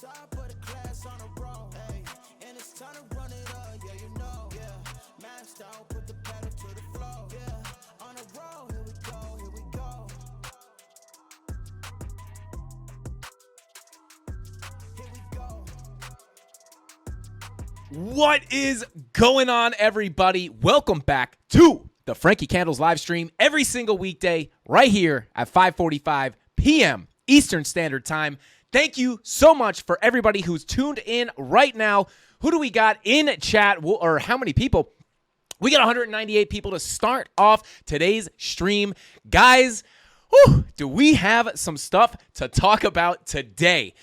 Top of the class on a roll, hey, and it's time to run it up, yeah, you know, yeah, maxed out, put the pedal to the floor, yeah, on a roll, here we go, here we go, here we go. What is going on, everybody? Welcome back to the Frankie Candles live stream every single weekday right here at 5:45 p.m. Eastern Standard Time. Thank you so much for everybody who's tuned in right now. Who do we got in chat, or how many people? We got 198 people to start off today's stream. Guys, do we have some stuff to talk about today?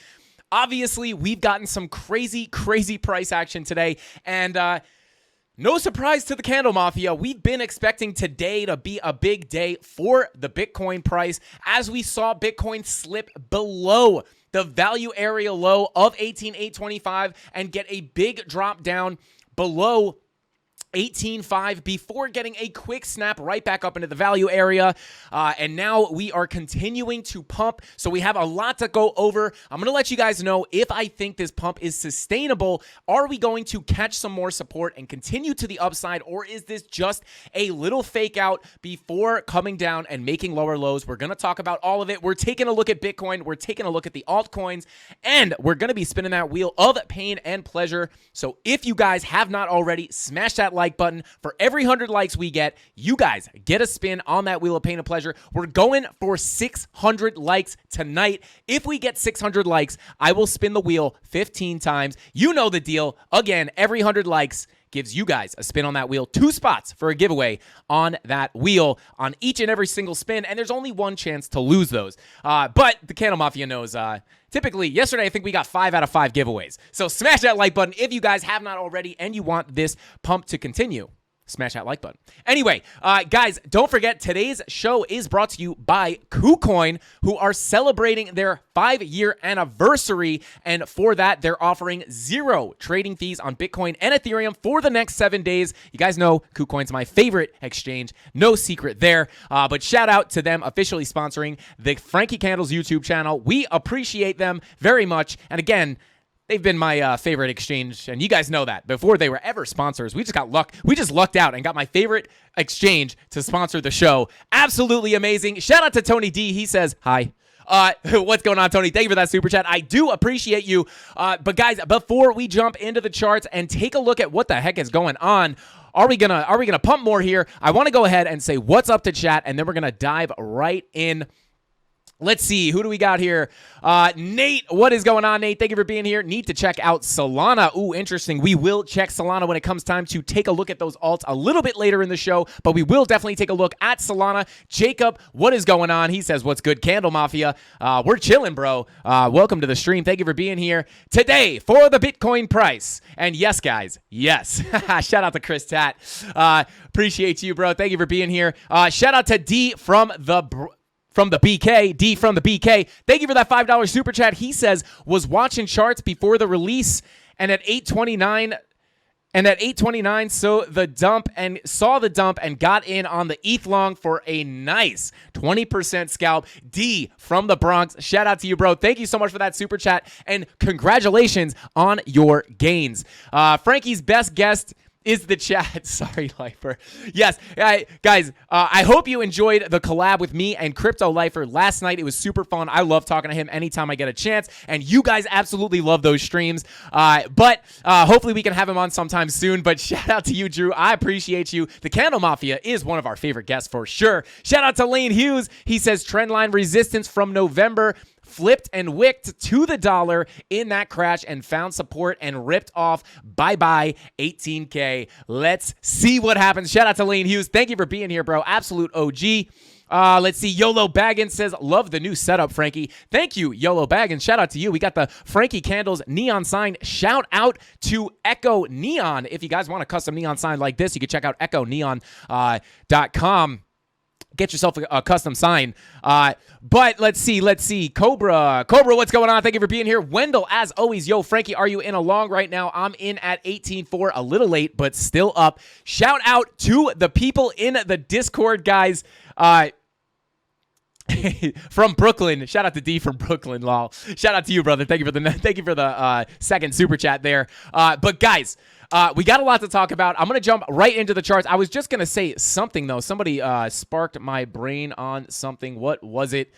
Obviously, we've gotten some crazy price action today, and no surprise to the Candle Mafia. We've been expecting today to be a big day for the Bitcoin price as we saw Bitcoin slip below the value area low of 18,825 and get a big drop down below 18.5 before getting a quick snap right back up into the value area. And now we are continuing to pump. So we have a lot to go over. I'm going to let you guys know if I think this pump is sustainable. Are we going to catch some more support and continue to the upside? Or is this just a little fake out before coming down and making lower lows? We're going to talk about all of it. We're taking a look at Bitcoin. We're taking a look at the altcoins. And we're going to be spinning that wheel of pain and pleasure. So if you guys have not already, smash that like button. For every 100 likes we get, you guys get a spin on that wheel of pain and pleasure. We're going for 600 likes tonight. If we get 600 likes, I will spin the wheel 15 times. You know the deal. Again, every 100 likes gives you guys a spin on that wheel. 2 spots for a giveaway on that wheel on each and every single spin, and there's only one chance to lose those. But the Candle Mafia knows typically, yesterday, I think we got 5 out of 5 giveaways. So smash that like button if you guys have not already and you want this pump to continue. Smash that like button. Anyway, guys, don't forget today's show is brought to you by KuCoin, who are celebrating their 5-year anniversary. And for that, they're offering 0 trading fees on Bitcoin and Ethereum for the next 7 days. You guys know KuCoin's my favorite exchange. No secret there. But shout out to them officially sponsoring the Frankie Candles YouTube channel. We appreciate them very much. And again, they've been my favorite exchange, and you guys know that. Before they were ever sponsors, we just lucked out and got my favorite exchange to sponsor the show. Absolutely amazing. Shout out to Tony D. He says, hi. What's going on, Tony? Thank you for that super chat. I do appreciate you. But guys, before we jump into the charts and take a look at what the heck is going on, are we gonna pump more here? I want to go ahead and say what's up to chat, and then we're gonna dive right in. Let's see, who do we got here? Nate, what is going on, Nate? Thank you for being here. Need to check out Solana. Ooh, interesting. We will check Solana when it comes time to take a look at those alts a little bit later in the show, but we will definitely take a look at Solana. Jacob, what is going on? He says, what's good, Candle Mafia? We're chilling, bro. Welcome to the stream. Thank you for being here today for the Bitcoin price. And yes, guys, yes. Shout out to Chris Tat. Appreciate you, bro. Thank you for being here. Shout out to D from the BK, D from the BK. Thank you for that $5 super chat. He says, was watching charts before the release and at 829 saw the dump and got in on the ETH long for a nice 20% scalp. D from the Bronx. Shout out to you, bro. Thank you so much for that super chat and congratulations on your gains. Frankie's best guest is the chat. Sorry, Lifer. Yes, guys, I hope you enjoyed the collab with me and Crypto Lifer last night. It was super fun. I love talking to him anytime I get a chance, and you guys absolutely love those streams. But hopefully we can have him on sometime soon. But shout out to you, Drew. I appreciate you. The Candle Mafia is one of our favorite guests for sure. Shout out to Lane Hughes. He says trendline resistance from November. Flipped and wicked to the dollar in that crash and found support and ripped off. Bye-bye, 18K. Let's see what happens. Shout out to Lane Hughes. Thank you for being here, bro. Absolute OG. Let's see. YOLO Baggins says, love the new setup, Frankie. Thank you, YOLO Baggins. Shout out to you. We got the Frankie Candles neon sign. Shout out to Echo Neon. If you guys want a custom neon sign like this, you can check out echoneon.com. Get yourself a custom sign. But let's see. Cobra, what's going on? Thank you for being here. Wendell, as always, yo, Frankie, are you in a long right now? I'm in at 18.4, a little late, but still up. Shout out to the people in the Discord, guys. From Brooklyn. Shout out to D from Brooklyn, lol. Shout out to you, brother. Thank you for the second super chat there. But guys, we got a lot to talk about. I'm going to jump right into the charts. I was just going to say something, though. Somebody sparked my brain on something. What was it?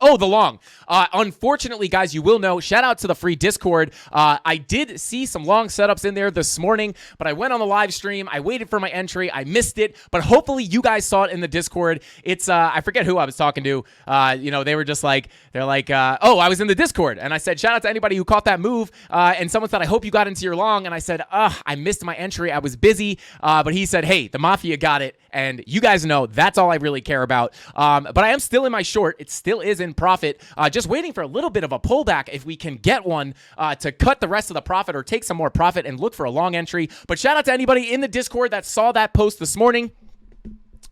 Oh, the long. Unfortunately, guys, you will know, shout out to the free Discord. I did see some long setups in there this morning, but I went on the live stream. I waited for my entry. I missed it, but hopefully you guys saw it in the Discord. It's, I forget who I was talking to. They were just like, oh, I was in the Discord. And I said, shout out to anybody who caught that move. And someone said, I hope you got into your long. And I said, I missed my entry. I was busy. But he said, hey, the Mafia got it. And you guys know that's all I really care about. But I am still in my short. It still is in profit. Just waiting for a little bit of a pullback if we can get one to cut the rest of the profit or take some more profit and look for a long entry. But shout out to anybody in the Discord that saw that post this morning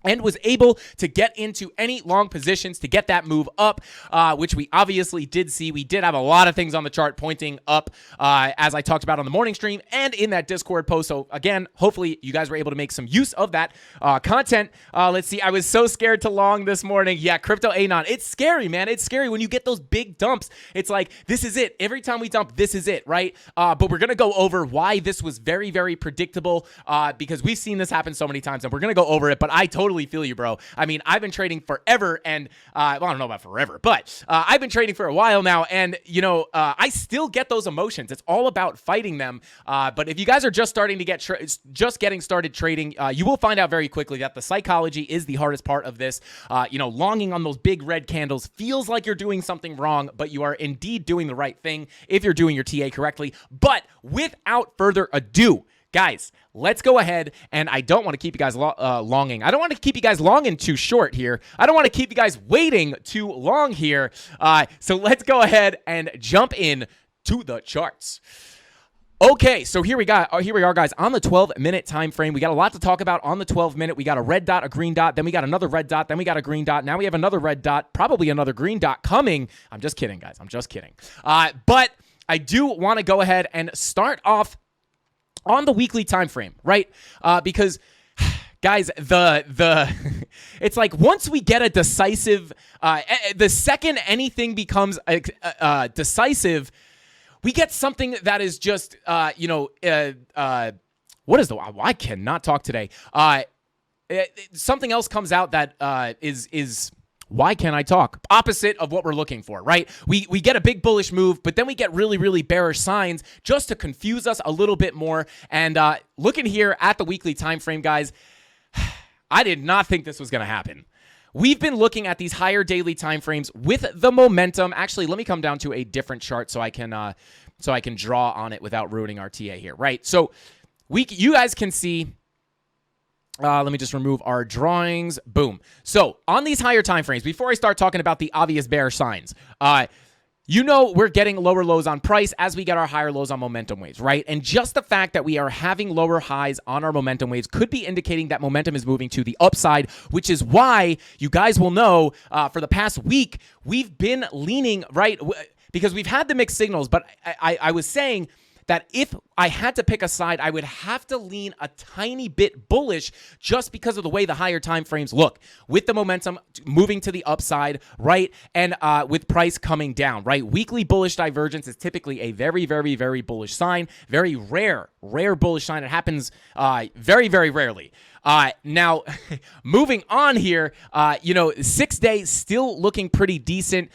and was able to get into any long positions to get that move up, which we obviously did see. We did have a lot of things on the chart pointing up, as I talked about on the morning stream and in that Discord post. So again, hopefully you guys were able to make some use of that content. Let's see. I was so scared to long this morning. Yeah, Crypto Anon. It's scary, man. It's scary when you get those big dumps. It's like, this is it. Every time we dump, this is it, right? But we're going to go over why this was very, very predictable, because we've seen this happen so many times, and we're going to go over it. But I totally feel you, bro. I mean, I've been trading forever, and I don't know about forever, but I've been trading for a while now, and I still get those emotions. It's all about fighting them. But if you guys are just starting to just getting started trading, you will find out very quickly that the psychology is the hardest part of this. Longing on those big red candles feels like you're doing something wrong, but you are indeed doing the right thing if you're doing your TA correctly. But without further ado, guys, let's go ahead, and I don't want to keep you guys longing. I don't want to keep you guys longing too short here. I don't want to keep you guys waiting too long here. So let's go ahead and jump in to the charts. Okay, so here we are, guys, on the 12-minute time frame. We got a lot to talk about on the 12-minute. We got a red dot, a green dot, then we got another red dot, then we got a green dot. Now we have another red dot, probably another green dot coming. I'm just kidding, guys. I'm just kidding. But I do want to go ahead and start off on the weekly time frame, right? Because, guys, it's like once we get a decisive, the second anything becomes decisive, we get something that is just, what is I cannot talk today. Something else comes out that is. Why can't I talk? Opposite of what we're looking for, right? We get a big bullish move, but then we get really, really bearish signs just to confuse us a little bit more. And looking here at the weekly time frame, guys, I did not think this was going to happen. We've been looking at these higher daily time frames with the momentum. Actually, let me come down to a different chart so I can draw on it without ruining our TA here, right? So you guys can see. Let me just remove our drawings. Boom. So on these higher time frames, before I start talking about the obvious bear signs, we're getting lower lows on price as we get our higher lows on momentum waves, right? And just the fact that we are having lower highs on our momentum waves could be indicating that momentum is moving to the upside, which is why you guys will know for the past week, we've been leaning, right? Because we've had the mixed signals, but I was saying that if I had to pick a side, I would have to lean a tiny bit bullish just because of the way the higher time frames look, with the momentum moving to the upside, right? And with price coming down, right? Weekly bullish divergence is typically a very, very, very bullish sign. Very rare bullish sign. It happens very, very rarely. Now, moving on here, 6 days still looking pretty decent.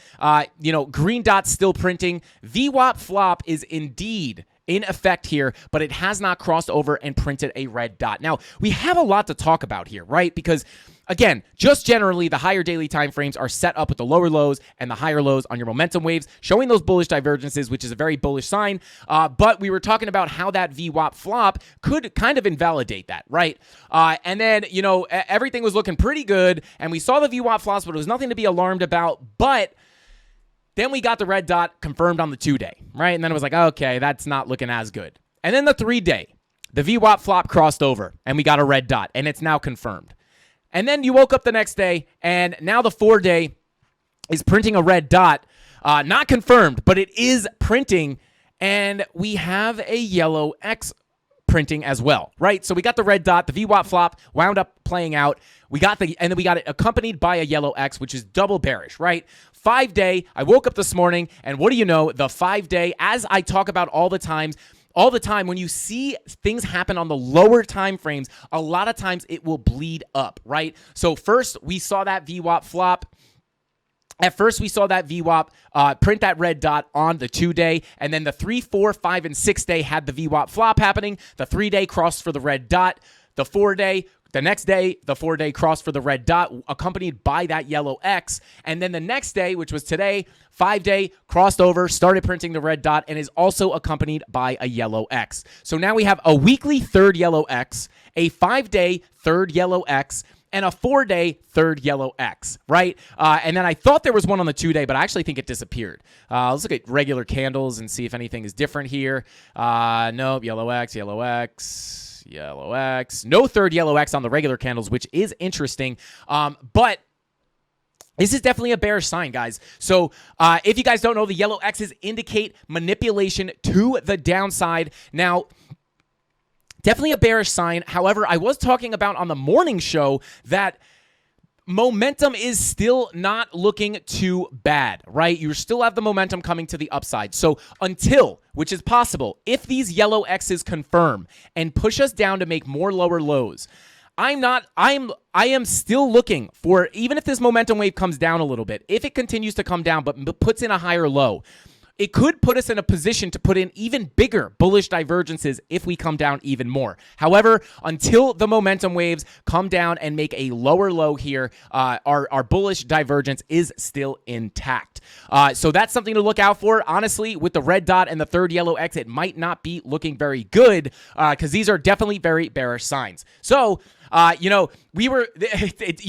Green dot still printing. VWAP flop is indeed in effect here, but it has not crossed over and printed a red dot. Now, we have a lot to talk about here, right? Because again, just generally, the higher daily time frames are set up with the lower lows and the higher lows on your momentum waves, showing those bullish divergences, which is a very bullish sign. But we were talking about how that VWAP flop could kind of invalidate that, right? And then, everything was looking pretty good, and we saw the VWAP flops, but it was nothing to be alarmed about. But then we got the red dot confirmed on the 2-day, right? And then it was like, okay, that's not looking as good. And then the 3-day, the VWAP flop crossed over, and we got a red dot, and it's now confirmed. And then you woke up the next day, and now the 4-day is printing a red dot. Not confirmed, but it is printing, and we have a yellow X printing as well, right? So we got the red dot, the VWAP flop wound up playing out. And then we got it accompanied by a yellow X, which is double bearish, right? 5-day, I woke up this morning, and what do you know? The 5-day, as I talk about all the time, when you see things happen on the lower time frames, a lot of times it will bleed up, right? So first, we saw that VWAP flop. At first, we saw that VWAP print that red dot on the 2-day, and then the 3, 4, 5, and 6-day had the VWAP flop happening. The 3-day crossed for the red dot. The 4-day, the next day, the 4-day crossed for the red dot, accompanied by that yellow X. And then the next day, which was today, 5-day, crossed over, started printing the red dot, and is also accompanied by a yellow X. So now we have a weekly third yellow X, a 5-day third yellow X, and a 4-day third yellow X, right? And then I thought there was one on the 2-day, but I actually think it disappeared. Let's look at regular candles and see if anything is different here. Nope, yellow X, yellow X, yellow X. No third yellow X on the regular candles, which is interesting. But this is definitely a bearish sign, guys. So if you guys don't know, the yellow X's indicate manipulation to the downside. Now, definitely a bearish sign. However, I was talking about on the morning show that momentum is still not looking too bad, right? You still have the momentum coming to the upside. So until, which is possible, if these yellow X's confirm and push us down to make more lower lows, I am still looking for, even if this momentum wave comes down a little bit, if it continues to come down but puts in a higher low, it could put us in a position to put in even bigger bullish divergences if we come down even more. However, until the momentum waves come down and make a lower low here, our bullish divergence is still intact. So that's something to look out for. Honestly, with the red dot and the third yellow X, it might not be looking very good because these are definitely very bearish signs. So, you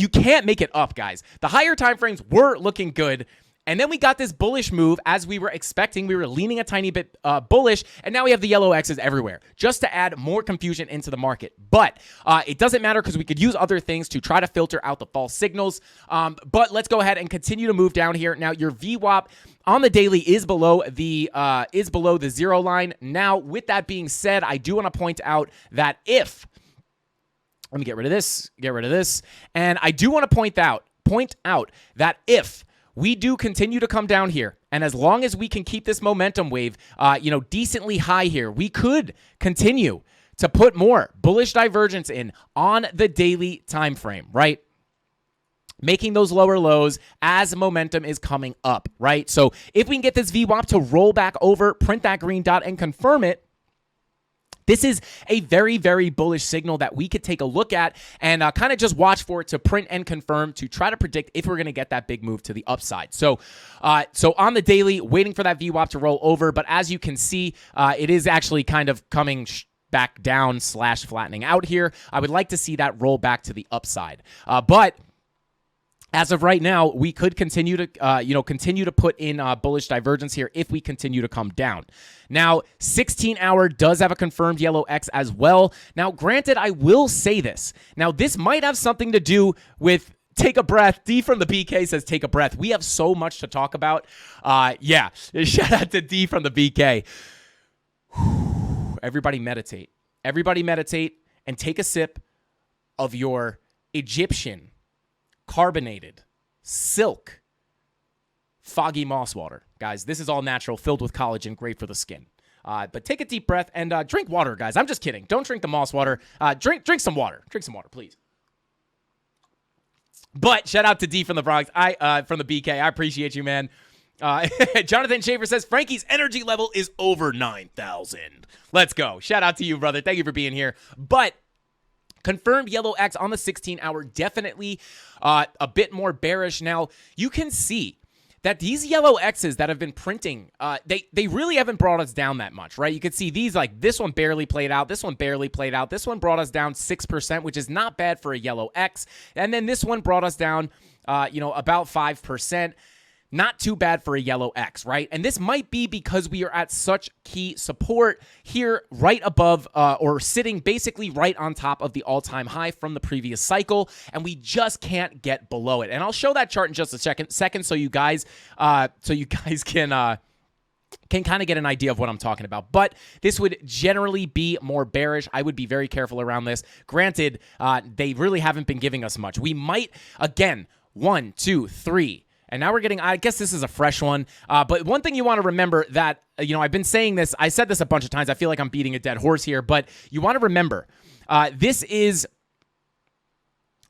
can't make it up, guys. The higher time frames were looking good. And then we got this bullish move as we were expecting. We were leaning a tiny bit bullish, and now we have the yellow X's everywhere just to add more confusion into the market. But it doesn't matter because we could use other things to try to filter out the false signals. But let's go ahead and continue to move down here. Now, your VWAP on the daily is below the 0 line. Now, with that being said, I do want to point out that let me get rid of this, and I do want to point out that if we do continue to come down here, and as long as we can keep this momentum wave, decently high here, we could continue to put more bullish divergence in on the daily time frame, right? Making those lower lows as momentum is coming up, right? So if we can get this VWAP to roll back over, print that green dot, and confirm it, this is a very, very bullish signal that we could take a look at and kind of just watch for it to print and confirm to try to predict if we're going to get that big move to the upside. So on the daily, waiting for that VWAP to roll over. But as you can see, it is actually kind of coming back down / flattening out here. I would like to see that roll back to the upside. But as of right now, we could continue to put in bullish divergence here if we continue to come down. Now, 16-hour does have a confirmed yellow X as well. Now, granted, I will say this. Now, this might have something to do with take a breath. D from the BK says take a breath. We have so much to talk about. Shout out to D from the BK. everybody meditate. Everybody meditate and take a sip of your Egyptian carbonated silk foggy moss water. Guys, this is all natural, filled with collagen, great for the skin. But take a deep breath and drink water, guys. I'm just kidding. Don't drink the moss water. Drink some water. Drink some water, please. But shout out to D from the Bronx. From the BK. I appreciate you, man. Jonathan Schaefer says, Frankie's energy level is over 9,000. Let's go. Shout out to you, brother. Thank you for being here. But confirmed yellow X on the 16-hour, definitely a bit more bearish. Now, you can see that these yellow X's that have been printing, they really haven't brought us down that much, right? You can see these, like this one barely played out, this one barely played out, this one brought us down 6%, which is not bad for a yellow X, and then this one brought us down, about 5%. Not too bad for a yellow X, right? And this might be because we are at such key support here right above or sitting basically right on top of the all-time high from the previous cycle, and we just can't get below it. And I'll show that chart in just a second so you guys can kind of get an idea of what I'm talking about. But this would generally be more bearish. I would be very careful around this. Granted, they really haven't been giving us much. We might, again, 1, 2, 3, and now we're getting, I guess this is a fresh one. But one thing you want to remember that, I've been saying this, I said this a bunch of times. I feel like I'm beating a dead horse here, but you want to remember, this is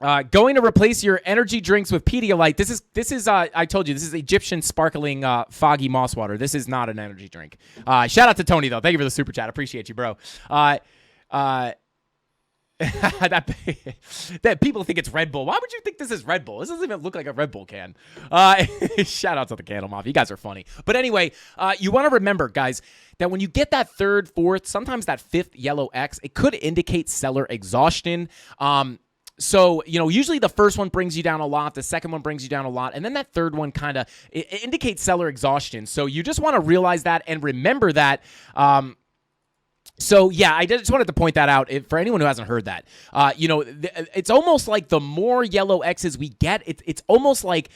going to replace your energy drinks with Pedialyte. This is I told you, this is Egyptian sparkling foggy moss water. This is not an energy drink. Shout out to Tony, though. Thank you for the super chat. Appreciate you, bro. That people think it's Red Bull. Why would you think this is Red Bull? This doesn't even look like a Red Bull can. Shout out to the Candle Mafia. You guys are funny. But anyway, you want to remember, guys, that when you get that third, fourth, sometimes that fifth yellow X, it could indicate seller exhaustion. So, usually the first one brings you down a lot, the second one brings you down a lot, and then that third one kind of indicates seller exhaustion. So you just want to realize that and remember that. So, yeah, I just wanted to point that out for anyone who hasn't heard that. It's almost like the more yellow X's we get, it's almost like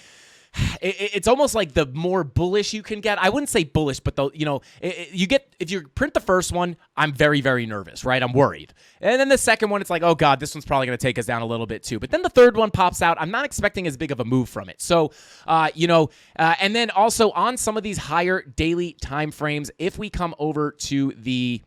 the more bullish you can get. I wouldn't say bullish, but you get, if you print the first one, I'm very, very nervous, right? I'm worried. And then the second one, it's like, oh God, this one's probably going to take us down a little bit too. But then the third one pops out. I'm not expecting as big of a move from it. So, and then also on some of these higher daily time frames, if we come over to the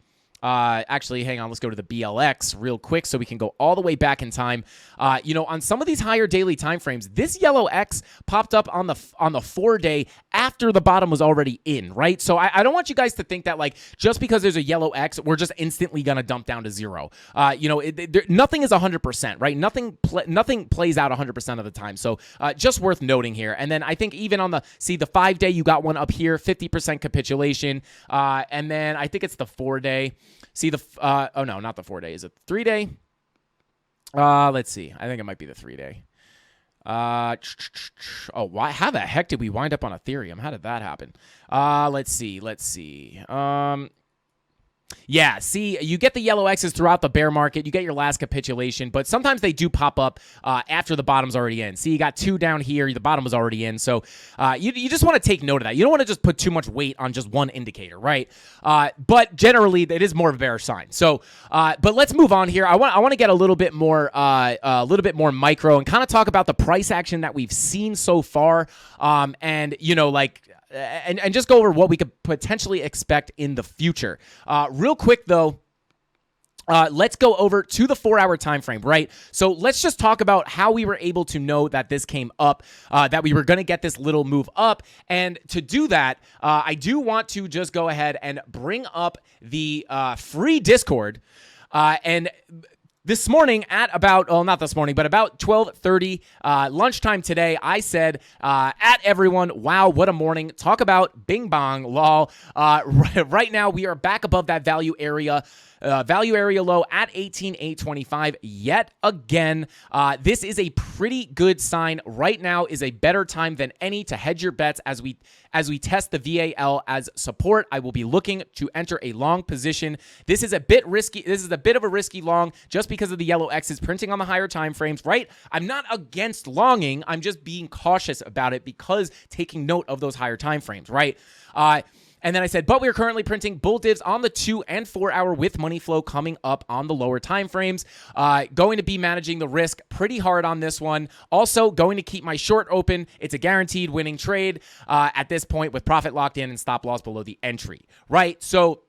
actually, hang on. Let's go to the BLX real quick so we can go all the way back in time. On some of these higher daily time frames, this yellow X popped up on the 4-day after the bottom was already in, right? So I don't want you guys to think that like just because there's a yellow X, we're just instantly gonna dump down to zero. Nothing is 100%, right? Nothing plays out 100% of the time. So just worth noting here. And then I think even on the 5-day, you got one up here, 50% capitulation, and then I think it's the 4-day. Oh no, not the 4-day. Is it 3-day? Let's see. I think it might be the 3-day. Why? How the heck did we wind up on Ethereum? How did that happen? Let's see. Yeah, see, you get the yellow X's throughout the bear market. You get your last capitulation, but sometimes they do pop up after the bottom's already in. See, you got 2 down here. The bottom was already in. So you just want to take note of that. You don't want to just put too much weight on just one indicator, right? But generally, it is more of a bearish sign. So, but let's move on here. I want to get a little bit more micro and kind of talk about the price action that we've seen so far. And just go over what we could potentially expect in the future. Real quick, though, let's go over to the 4-hour time frame, right? So let's just talk about how we were able to know that this came up, that we were going to get this little move up. And to do that, I do want to just go ahead and bring up the free Discord. And this morning at about, not this morning, but about 12:30 lunchtime today, I said at everyone, wow, what a morning. Talk about bing bong, lol. Right now, we are back above that value area low at 18,825 yet again. This is a pretty good sign. Right now is a better time than any to hedge your bets as we test the VAL as support. I will be looking to enter a long position. This is a bit risky. This is a bit of a risky long just because of the yellow X's printing on the higher time frames, right? I'm not against longing. I'm just being cautious about it because taking note of those higher time frames, right? And then I said, but we are currently printing bull divs on the 2 and 4 hour with money flow coming up on the lower time frames. Going to be managing the risk pretty hard on this one. Also going to keep my short open. It's a guaranteed winning trade at this point with profit locked in and stop loss below the entry, right? So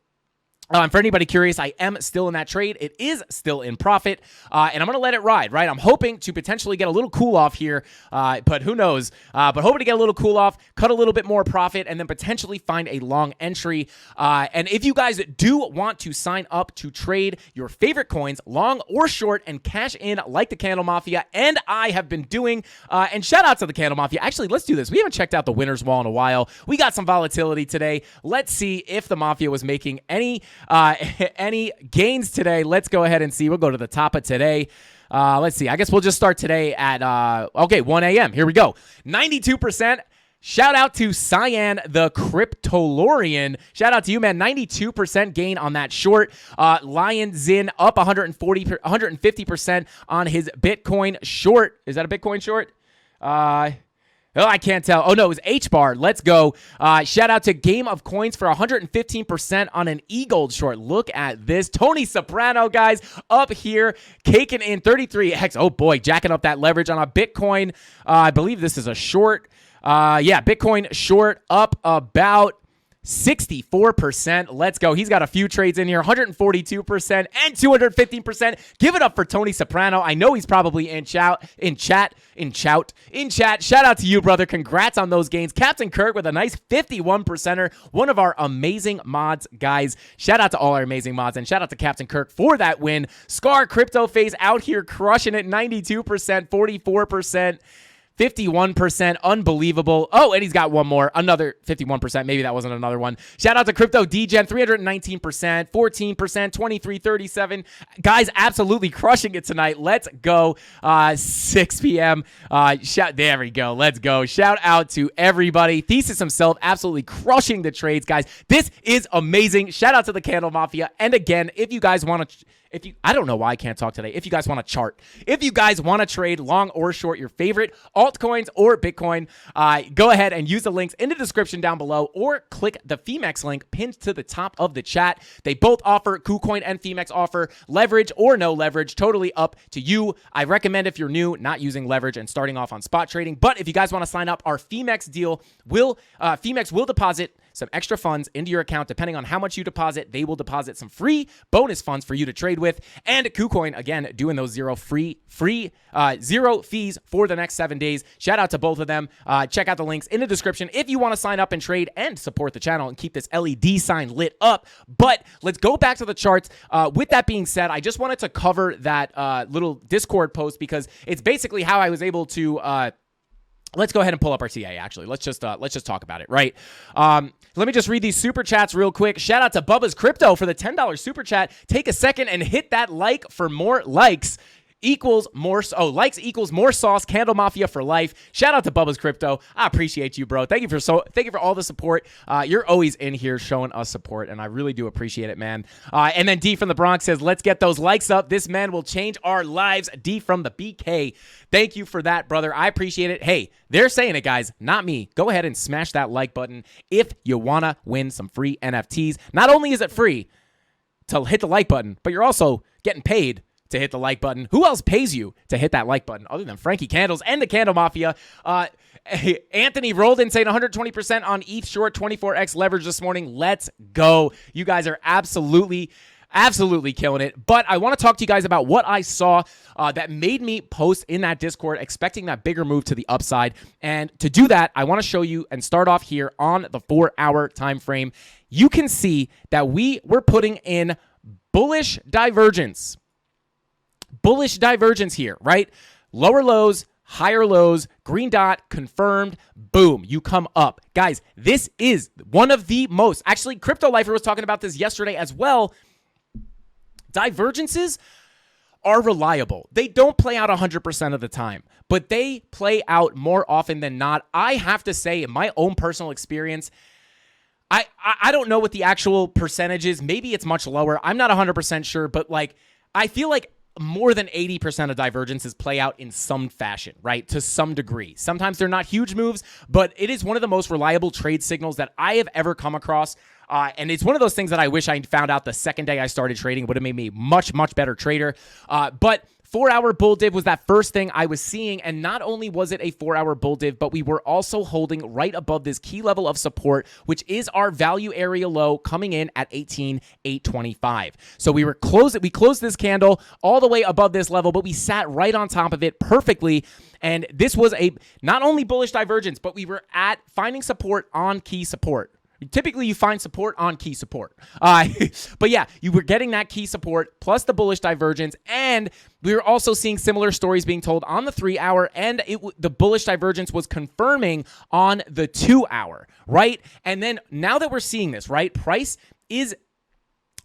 for anybody curious, I am still in that trade. It is still in profit, and I'm going to let it ride, right? I'm hoping to potentially get a little cool off here, but who knows? But hoping to get a little cool off, cut a little bit more profit, and then potentially find a long entry. And if you guys do want to sign up to trade your favorite coins, long or short, and cash in like the Candle Mafia, and I have been doing, and shout out to the Candle Mafia. Actually, let's do this. We haven't checked out the winner's wall in a while. We got some volatility today. Let's see if the Mafia was making any gains today. Let's go ahead and see. We'll go to the top of today. Let's see. I guess we'll just start today at 1 a.m. Here we go. 92%. Shout out to Cyan the Cryptolorian. Shout out to you, man. 92% gain on that short. Lion Zin up 150% on his Bitcoin short. Is that a Bitcoin short? Oh, I can't tell. Oh, no, it was H-Bar. Let's go. Shout out to Game of Coins for 115% on an E-Gold short. Look at this. Tony Soprano, guys, up here, caking in 33x. Oh, boy, jacking up that leverage on a Bitcoin. I believe this is a short. Yeah, Bitcoin short up about 64%. Let's go. He's got a few trades in here, 142% and 215%. Give it up for Tony Soprano. I know he's probably in chat. Shout out to you, brother. Congrats on those gains. Captain Kirk with a nice 51%er. One of our amazing mods, guys. Shout out to all our amazing mods, and shout out to Captain Kirk for that win. Scar Crypto Phase out here crushing it, 92%, 44%. 51%, unbelievable. Oh, and he's got one more, another 51%. Maybe that wasn't another one. Shout out to Crypto Degen, 319%, 14%, 2337. Guys, absolutely crushing it tonight. Let's go. 6 p.m. There we go. Let's go. Shout out to everybody. Thesis himself, absolutely crushing the trades, guys. This is amazing. Shout out to the Candle Mafia. And again, if you guys want to, I don't know why I can't talk today. If you guys want to chart, if you guys want to trade long or short your favorite altcoins or Bitcoin, go ahead and use the links in the description down below, or click the Femex link pinned to the top of the chat. They both offer, KuCoin and Femex offer leverage or no leverage, totally up to you. I recommend, if you're new, not using leverage and starting off on spot trading. But if you guys want to sign up, our Femex deal Femex will deposit some extra funds into your account. Depending on how much you deposit, they will deposit some free bonus funds for you to trade with. And KuCoin, again, doing those zero fees for the next 7 days. Shout out to both of them. Check out the links in the description if you want to sign up and trade and support the channel and keep this LED sign lit up. But let's go back to the charts. With that being said, I just wanted to cover that little Discord post, because it's basically how I was able to let's go ahead and pull up our TA, actually. Let's just talk about it, right? Let me just read these super chats real quick. Shout out to Bubba's Crypto for the $10 super chat. Take a second and hit that like for more likes. Likes equals more sauce. Candle Mafia for life. Shout out to Bubba's Crypto. I appreciate you, bro. Thank you for all the support. You're always in here showing us support, and I really do appreciate it, man. And then D from the Bronx says, let's get those likes up. This man will change our lives. D from the BK. Thank you for that, brother. I appreciate it. Hey, they're saying it, guys, not me. Go ahead and smash that like button if you want to win some free NFTs. Not only is it free to hit the like button, but you're also getting paid to hit the like button. Who else pays you to hit that like button other than Frankie Candles and the Candle Mafia? Anthony rolled in saying 120% on ETH short, 24x leverage this morning. Let's go. You guys are absolutely killing it. But I want to talk to you guys about what I saw that made me post in that Discord, expecting that bigger move to the upside. And to do that, I want to show you and start off here on the 4-hour time frame. You can see that we were putting in bullish divergence. Bullish divergence here, right? Lower lows, higher lows, green dot, confirmed, boom, you come up. Guys, this is one of the most, actually, Crypto Lifer was talking about this yesterday as well. Divergences are reliable. They don't play out 100% of the time, but they play out more often than not. I have to say, in my own personal experience, I don't know what the actual percentage is. Maybe it's much lower. I'm not 100% sure, but like, I feel like more than 80% of divergences play out in some fashion, right? To some degree. Sometimes they're not huge moves, but it is one of the most reliable trade signals that I have ever come across. And it's one of those things that I wish I found out the second day I started trading. It would have made me a much, much better trader. But 4-hour bull div was that first thing I was seeing, and not only was it a 4-hour bull div, but we were also holding right above this key level of support, which is our value area low coming in at 18,825. So we closed this candle all the way above this level, but we sat right on top of it perfectly. And this was a not only bullish divergence, but we were at finding support on key support. Typically, you find support on key support. But yeah, you were getting that key support plus the bullish divergence, and we were also seeing similar stories being told on the 3-hour, and the bullish divergence was confirming on the 2-hour, right? And then now that we're seeing this, right, price is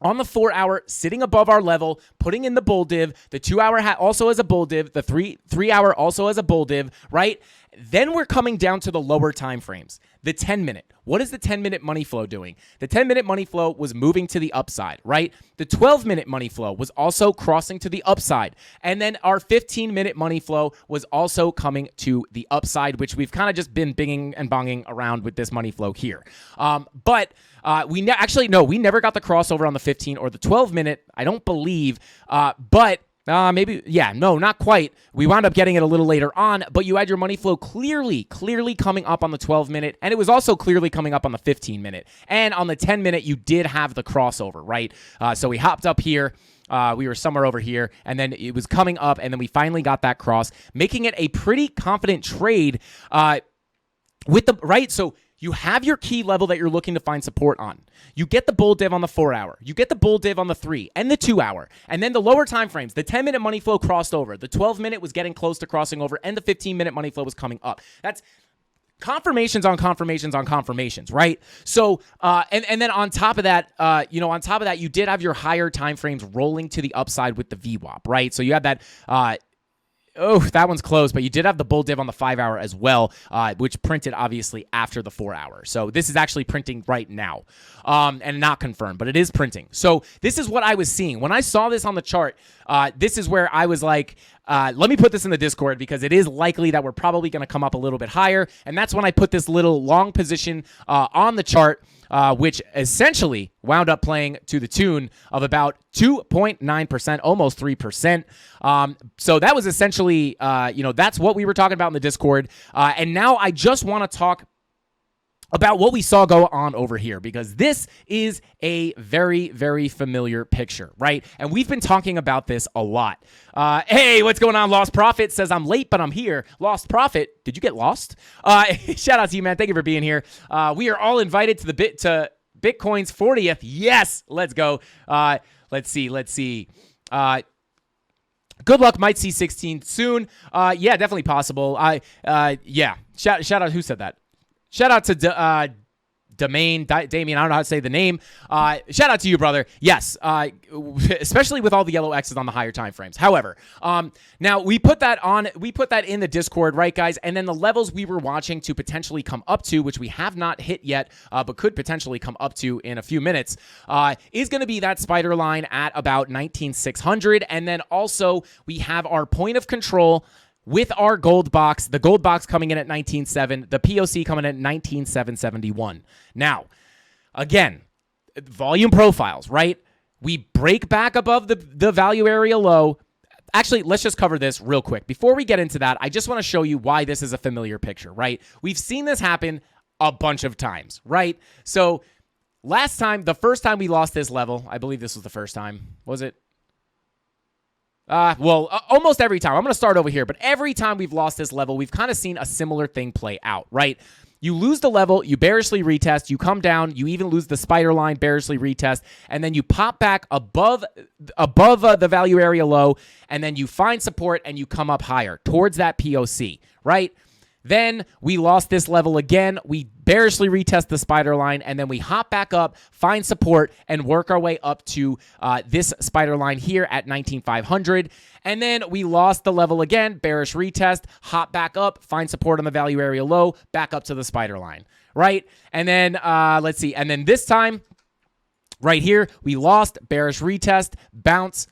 on the 4-hour, sitting above our level, putting in the bull div. The 2-hour also has a bull div. The 3-hour also has a bull div, right? Then we're coming down to the lower time frames. The 10-minute. What is the 10-minute money flow doing? The 10-minute money flow was moving to the upside, right? The 12-minute money flow was also crossing to the upside. And then our 15-minute money flow was also coming to the upside, which we've kind of just been binging and bonging around with this money flow here. But we never got the crossover on the 15 or the 12-minute, I don't believe, but maybe, yeah, no, not quite. We wound up getting it a little later on, but you had your money flow clearly coming up on the 12-minute, and it was also clearly coming up on the 15-minute. And on the 10-minute, you did have the crossover, right? So we hopped up here. We were somewhere over here, and then it was coming up, and then we finally got that cross, making it a pretty confident trade with the, right? So you have your key level that you're looking to find support on. You get the bull div on the 4-hour. You get the bull div on the 3 and the 2-hour. And then the lower time frames, the 10-minute money flow crossed over. The 12-minute was getting close to crossing over, and the 15-minute money flow was coming up. That's confirmations on confirmations on confirmations, right? So, and then on top of that, you did have your higher time frames rolling to the upside with the VWAP, right? So you had that. That one's closed, but you did have the bull div on the 5-hour as well, which printed obviously after the 4-hour. So this is actually printing right now, and not confirmed, but it is printing. So this is what I was seeing. When I saw this on the chart, this is where I was like, let me put this in the Discord because it is likely that we're probably going to come up a little bit higher. And that's when I put this little long position on the chart, which essentially wound up playing to the tune of about 2.9%, almost 3%. So that was essentially, that's what we were talking about in the Discord. And now I just want to talk about what we saw go on over here, because this is a very, very familiar picture, right? And we've been talking about this a lot. Hey, what's going on? Lost Profit says, I'm late, but I'm here. Lost Profit, did you get lost? Shout out to you, man. Thank you for being here. We are all invited to Bitcoin's 40th. Yes, let's go. Let's see. Good luck. Might see 16 soon. Yeah, definitely possible. Yeah. Shout out. Who said that? Shout out to Damien. I don't know how to say the name. Shout out to you, brother. Yes, especially with all the yellow X's on the higher time frames. However, now we put that in the Discord, right, guys? And then the levels we were watching to potentially come up to, which we have not hit yet, but could potentially come up to in a few minutes, is going to be that spider line at about 19,600, and then also we have our point of control with our gold box, the gold box coming in at 19.7, the POC coming in at 19.771. Now, again, volume profiles, right? We break back above the value area low. Actually, let's just cover this real quick. Before we get into that, I just want to show you why this is a familiar picture, right? We've seen this happen a bunch of times, right? So last time, the first time we lost this level, I believe this was the first time, was it? Almost every time. I'm going to start over here, but every time we've lost this level, we've kind of seen a similar thing play out, right? You lose the level, you bearishly retest, you come down, you even lose the spider line, bearishly retest, and then you pop back above the value area low, and then you find support and you come up higher towards that POC, right? Then we lost this level again. We bearishly retest the spider line, and then we hop back up, find support, and work our way up to this spider line here at 19,500. And then we lost the level again, bearish retest, hop back up, find support on the value area low, back up to the spider line, right? And then, let's see. And then this time, right here, we lost, bearish retest, bounce,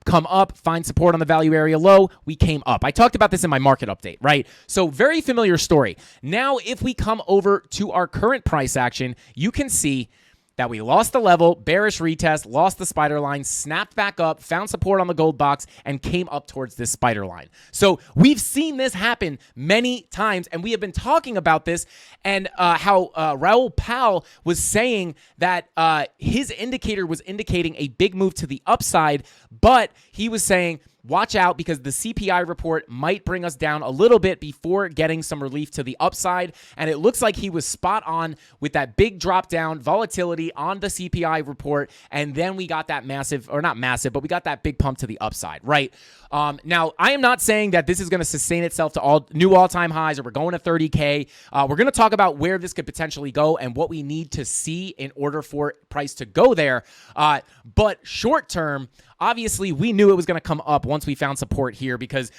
come up, find support on the value area low, we came up. I talked about this in my market update, right? So very familiar story. Now, if we come over to our current price action, you can see that we lost the level, bearish retest, lost the spider line, snapped back up, found support on the gold box, and came up towards this spider line. So we've seen this happen many times, and we have been talking about this and how Raoul Pal was saying that his indicator was indicating a big move to the upside, but he was saying, watch out because the CPI report might bring us down a little bit before getting some relief to the upside. And it looks like he was spot on with that big drop down volatility on the CPI report. And then we got that massive, or not massive, but we got that big pump to the upside, right? Now, I am not saying that this is going to sustain itself to all new all-time highs or we're going to 30K. We're going to talk about where this could potentially go and what we need to see in order for price to go there. But short term, obviously, we knew it was going to come up once we found support here because,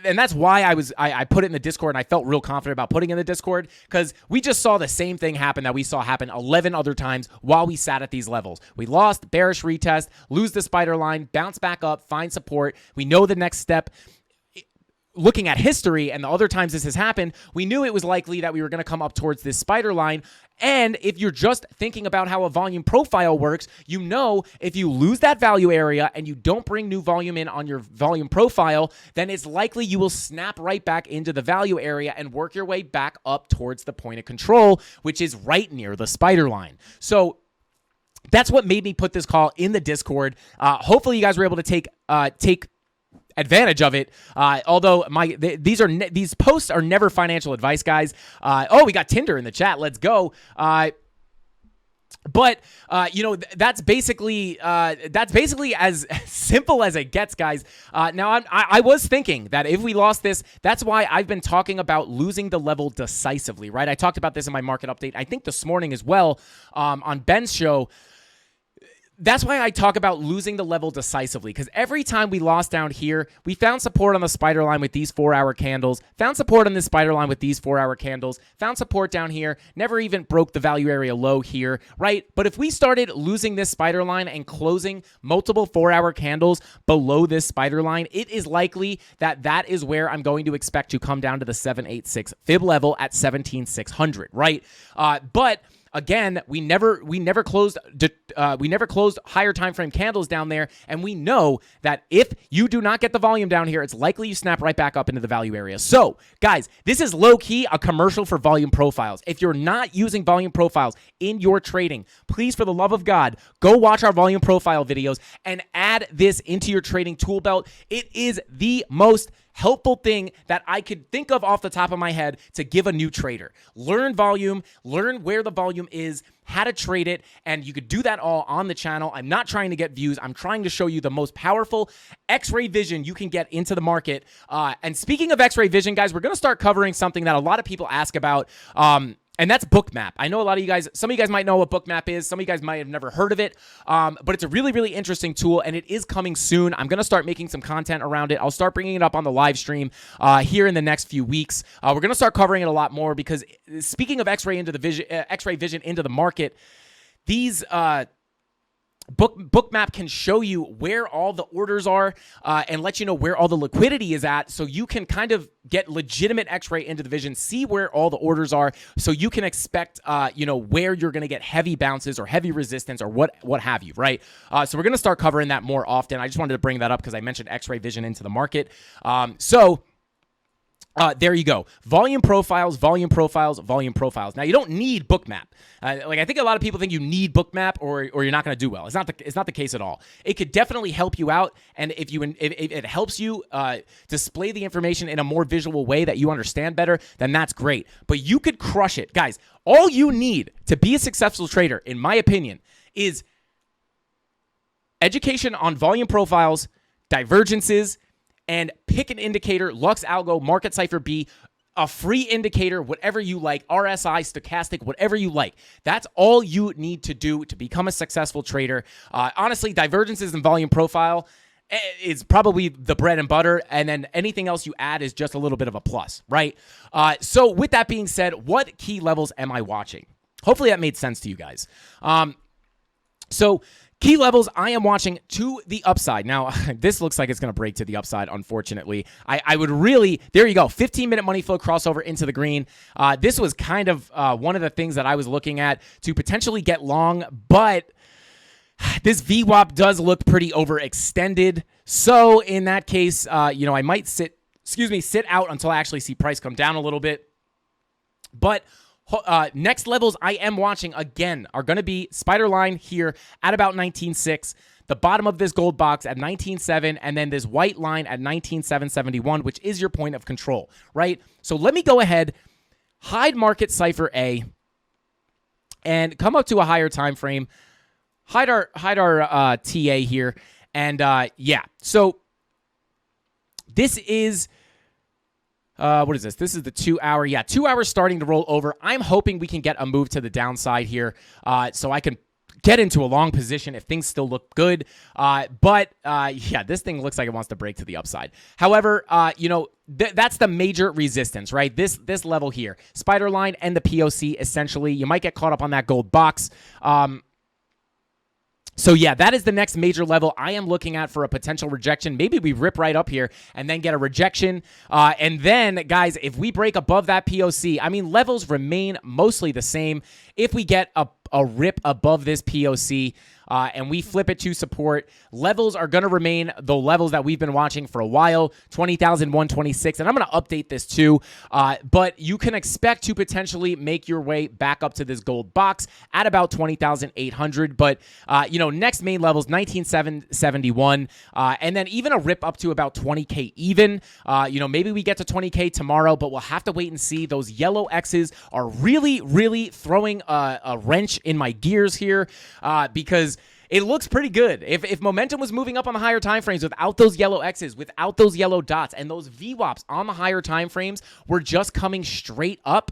and that's why I put it in the Discord and I felt real confident about putting it in the Discord because we just saw the same thing happen that we saw happen 11 other times while we sat at these levels. We lost, bearish retest, lose the spider line, bounce back up, find support. We know the next step. Looking at history and the other times this has happened, we knew it was likely that we were going to come up towards this spider line. And if you're just thinking about how a volume profile works, you know if you lose that value area and you don't bring new volume in on your volume profile, then it's likely you will snap right back into the value area and work your way back up towards the point of control, which is right near the spider line. So that's what made me put this call in the Discord. Hopefully you guys were able to take advantage of it. Although these posts are never financial advice, guys. We got Tinder in the chat. Let's go. But that's basically as simple as it gets, guys. Now I was thinking that if we lost this, that's why I've been talking about losing the level decisively, right? I talked about this in my market update. I think this morning as well on Ben's show. That's why I talk about losing the level decisively, because every time we lost down here, we found support on the spider line with these 4-hour candles, found support on this spider line with these 4-hour candles, found support down here, never even broke the value area low here, right? But if we started losing this spider line and closing multiple 4-hour candles below this spider line, it is likely that that is where I'm going to expect to come down to the 786 fib level at 17,600, right? But again, we never closed higher time frame candles down there, and we know that if you do not get the volume down here, it's likely you snap right back up into the value area. So, guys, this is low-key a commercial for volume profiles. If you're not using volume profiles in your trading, please, for the love of God, go watch our volume profile videos and add this into your trading tool belt. It is the most helpful thing that I could think of off the top of my head to give a new trader. Learn volume, learn where the volume is, how to trade it, and you could do that all on the channel. I'm not trying to get views. I'm trying to show you the most powerful X-ray vision you can get into the market. And speaking of X-ray vision, guys, we're going to start covering something that a lot of people ask about, and that's Bookmap. I know a lot of you guys, some of you guys might know what Bookmap is. Some of you guys might have never heard of it, but it's a really, really interesting tool, and it is coming soon. I'm going to start making some content around it. I'll start bringing it up on the live stream here in the next few weeks. We're going to start covering it a lot more because speaking of X-ray vision into the market, these Bookmap can show you where all the orders are and let you know where all the liquidity is at, so you can kind of get legitimate X-ray into the vision, see where all the orders are, so you can expect where you're going to get heavy bounces or heavy resistance or what have you, right? So we're going to start covering that more often. I just wanted to bring that up because I mentioned X-ray vision into the market. There you go. Volume profiles, volume profiles, volume profiles. Now, you don't need Bookmap. I think a lot of people think you need Bookmap or you're not going to do well. It's not the case at all. It could definitely help you out, and if it helps you display the information in a more visual way that you understand better, then that's great. But you could crush it. Guys, all you need to be a successful trader, in my opinion, is education on volume profiles, divergences, and pick an indicator, Lux Algo, Market Cipher B, a free indicator, whatever you like, RSI, stochastic, whatever you like. That's all you need to do to become a successful trader. Honestly, divergences and volume profile is probably the bread and butter, and then anything else you add is just a little bit of a plus, right? So with that being said, what key levels am I watching? Hopefully that made sense to you guys. So key levels I am watching to the upside. Now, this looks like it's going to break to the upside, unfortunately. I would really, there you go, 15-minute money flow crossover into the green. This was kind of one of the things that I was looking at to potentially get long, but this VWAP does look pretty overextended. So in that case, I might sit out until I actually see price come down a little bit. But next levels I am watching, again, are going to be spider line here at about 19.6, the bottom of this gold box at 19.7, and then this white line at 19.771, which is your point of control, right? So let me go ahead, hide market cipher A, and come up to a higher time frame, hide our TA here, and so this is... what is this? This is the 2 hour. Yeah, 2 hours starting to roll over. I'm hoping we can get a move to the downside here so I can get into a long position if things still look good. But this thing looks like it wants to break to the upside. However, that's the major resistance, right? This level here, spider line and the POC, essentially. You might get caught up on that gold box. So yeah, that is the next major level I am looking at for a potential rejection. Maybe we rip right up here and then get a rejection. And then, guys, if we break above that POC, I mean, levels remain mostly the same. If we get a rip above this POC and we flip it to support, levels are going to remain the levels that we've been watching for a while, 20,126. And I'm going to update this too. But you can expect to potentially make your way back up to this gold box at about 20,800. But, next main levels, 19,771. And then even a rip up to about 20K even. Maybe we get to 20K tomorrow, but we'll have to wait and see. Those yellow X's are really, really throwing a wrench in my gears here because it looks pretty good. If momentum was moving up on the higher time frames without those yellow X's, without those yellow dots, and those VWAPs on the higher time frames were just coming straight up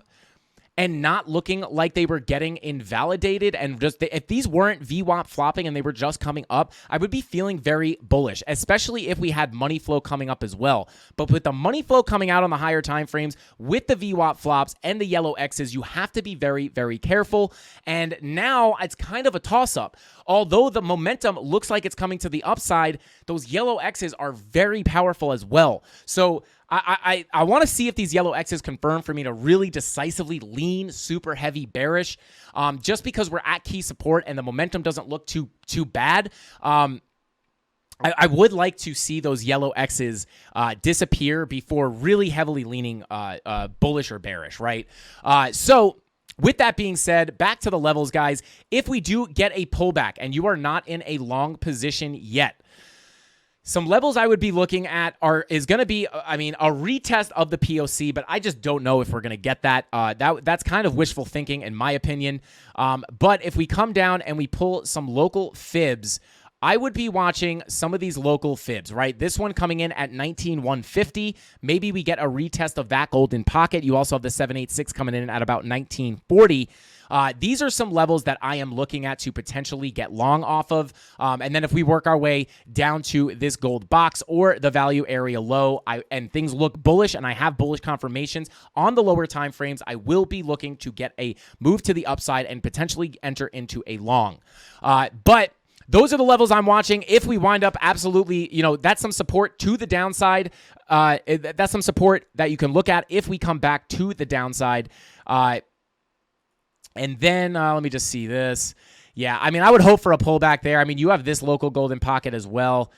and not looking like they were getting invalidated, and just if these weren't VWAP flopping and they were just coming up, I would be feeling very bullish, especially if we had money flow coming up as well. But with the money flow coming out on the higher time frames, with the VWAP flops and the yellow X's, you have to be very, very careful. And now it's kind of a toss-up. Although the momentum looks like it's coming to the upside, those yellow X's are very powerful as well. So I want to see if these yellow X's confirm for me to really decisively lean super heavy bearish. Just because we're at key support and the momentum doesn't look too bad. I would like to see those yellow X's disappear before really heavily leaning bullish or bearish, right? So with that being said, back to the levels, guys. If we do get a pullback and you are not in a long position yet, some levels I would be looking at is going to be, a retest of the POC, but I just don't know if we're going to get that. That's kind of wishful thinking, in my opinion. But if we come down and we pull some local fibs, I would be watching some of these local fibs, right? This one coming in at 19,150. Maybe we get a retest of that golden pocket. You also have the 786 coming in at about 1940. These are some levels that I am looking at to potentially get long off of. And then if we work our way down to this gold box or the value area low, and things look bullish and I have bullish confirmations on the lower time frames, I will be looking to get a move to the upside and potentially enter into a long. But those are the levels I'm watching. If we wind up absolutely, that's some support to the downside. That's some support that you can look at if we come back to the downside. And then let me just see this. Yeah, I would hope for a pullback there. You have this local golden pocket as well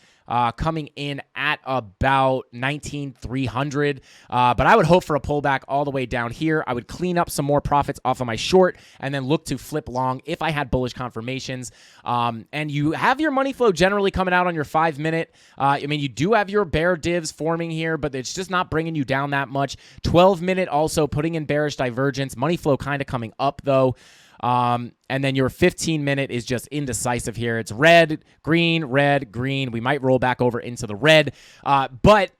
coming in at about 19,300. But I would hope for a pullback all the way down here. I would clean up some more profits off of my short and then look to flip long if I had bullish confirmations. And you have your money flow generally coming out on your 5 minute. You do have your bear divs forming here, but it's just not bringing you down that much. 12 minute also putting in bearish divergence. Money flow kind of coming up though. And then your 15 minute is just indecisive here. It's red, green, red, green. We might roll back over into the red. But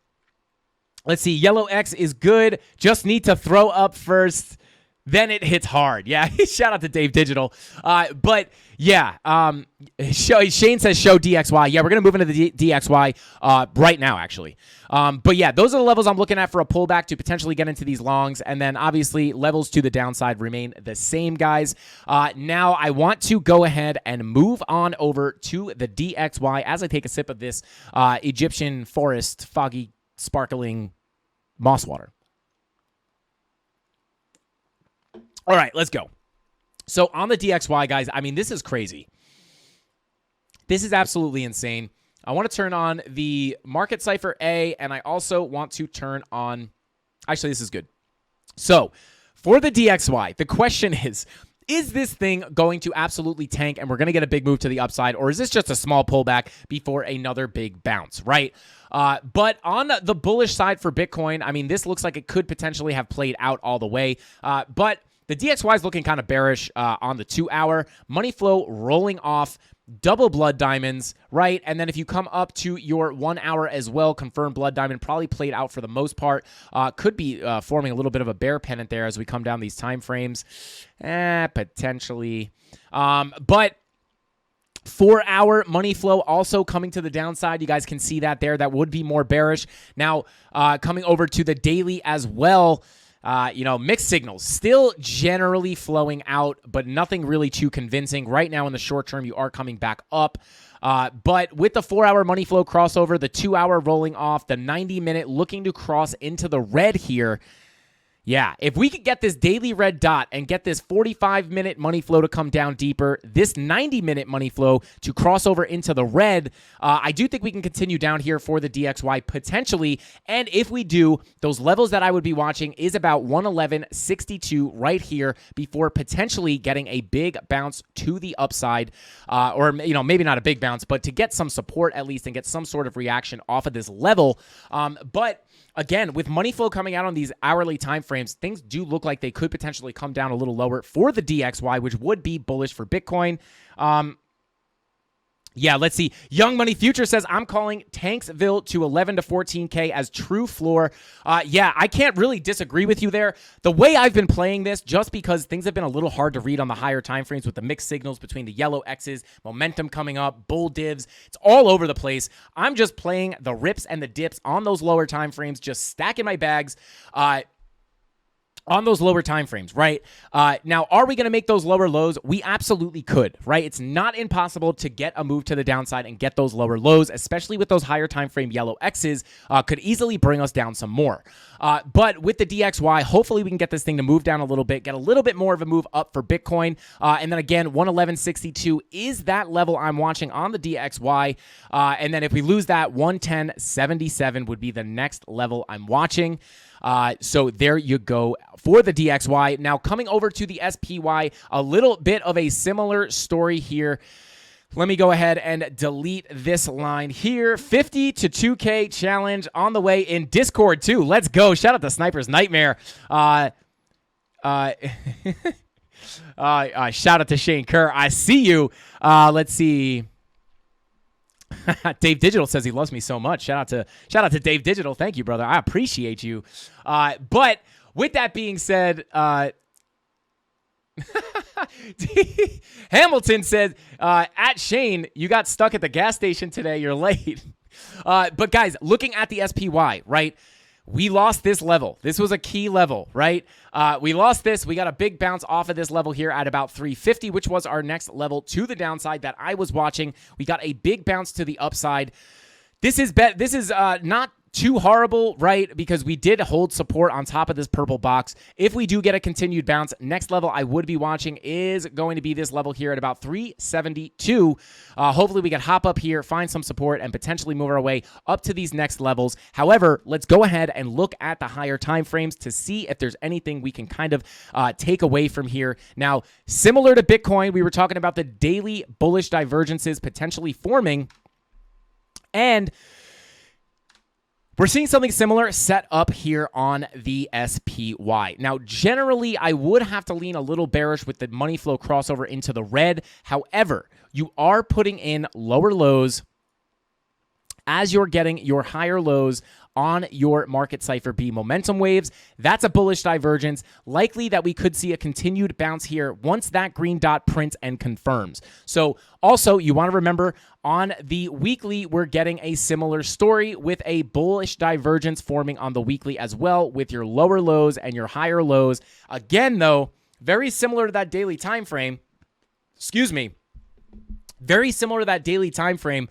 let's see. Yellow X is good. Just need to throw up first. then it hits hard. Yeah, shout out to Dave Digital. But yeah, Shane says show DXY. Yeah, we're going to move into the DXY right now, actually. But yeah, those are the levels I'm looking at for a pullback to potentially get into these longs. And then obviously levels to the downside remain the same, guys. Now I want to go ahead and move on over to the DXY as I take a sip of this Egyptian forest, foggy, sparkling moss water. All right, let's go. So on the DXY, guys, I mean, this is crazy. This is absolutely insane. I want to turn on the market cipher A, and I also want to turn on... Actually, this is good. So for the DXY, the question is this thing going to absolutely tank and we're going to get a big move to the upside, or is this just a small pullback before another big bounce, right? But on the bullish side for Bitcoin, I mean, this looks like it could potentially have played out all the way, but the DXY is looking kind of bearish on the 2-hour. Money flow rolling off, double blood diamonds, right? And then if you come up to your 1 hour as well, confirmed blood diamond probably played out for the most part. Could be forming a little bit of a bear pennant there as we come down these time frames. Potentially. But 4-hour money flow also coming to the downside. You guys can see that there. That would be more bearish. Now, coming over to the daily as well. Mixed signals still generally flowing out, but nothing really too convincing. Right now in the short term, you are coming back up. But with the 4-hour money flow crossover, the 2-hour rolling off, the 90-minute looking to cross into the red here. Yeah, if we could get this daily red dot and get this 45-minute money flow to come down deeper, this 90-minute money flow to cross over into the red, I do think we can continue down here for the DXY potentially. And if we do, those levels that I would be watching is about 111.62 right here before potentially getting a big bounce to the upside, or maybe not a big bounce, but to get some support at least and get some sort of reaction off of this level. But again, with money flow coming out on these hourly time frames, things do look like they could potentially come down a little lower for the DXY, which would be bullish for Bitcoin. Yeah, let's see. Young Money Future says, I'm calling Tanksville to 11 to 14K as true floor. Yeah, I can't really disagree with you there. The way I've been playing this, just because things have been a little hard to read on the higher time frames with the mixed signals between the yellow X's, momentum coming up, bull divs, it's all over the place. I'm just playing the rips and the dips on those lower time frames, just stacking my bags. On those lower time frames, right? Now, are we going to make those lower lows? We absolutely could, right? It's not impossible to get a move to the downside and get those lower lows, especially with those higher time frame yellow X's, could easily bring us down some more. But with the DXY, hopefully we can get this thing to move down a little bit, get a little bit more of a move up for Bitcoin. And then again, 111.62 is that level I'm watching on the DXY. And then if we lose that, 110.77 would be the next level I'm watching. So there you go for the DXY. Now coming over to the SPY, a little bit of a similar story here. Let me go ahead and delete this line here. 50 to 2K challenge on the way in Discord too. Let's go. Shout out to Sniper's Nightmare. Shout out to Shane Kerr. I see you. Let's see. Dave Digital says he loves me so much. Shout out to Dave Digital. Thank you, brother. I appreciate you. But with that being said, Hamilton said, at Shane, you got stuck at the gas station today. You're late. But guys, looking at the SPY, right? We lost this level. This was a key level, right? We lost this. We got a big bounce off of this level here at about 350, which was our next level to the downside that I was watching. We got a big bounce to the upside. This is not too horrible, right? Because we did hold support on top of this purple box. If we do get a continued bounce, next level I would be watching is going to be this level here at about 372. Hopefully we can hop up here, find some support, and potentially move our way up to these next levels. However, let's go ahead and look at the higher time frames to see if there's anything we can kind of take away from here. Now, similar to Bitcoin, we were talking about the daily bullish divergences potentially forming, and we're seeing something similar set up here on the SPY. Now, generally, I would have to lean a little bearish with the money flow crossover into the red. However, you are putting in lower lows as you're getting your higher lows on your market cipher B momentum waves. That's a bullish divergence. Likely that we could see a continued bounce here once that green dot prints and confirms. So also, you want to remember on the weekly, we're getting a similar story with a bullish divergence forming on the weekly as well, with your lower lows and your higher lows. Again, though, very similar to that daily time frame. Very similar to that daily time frame.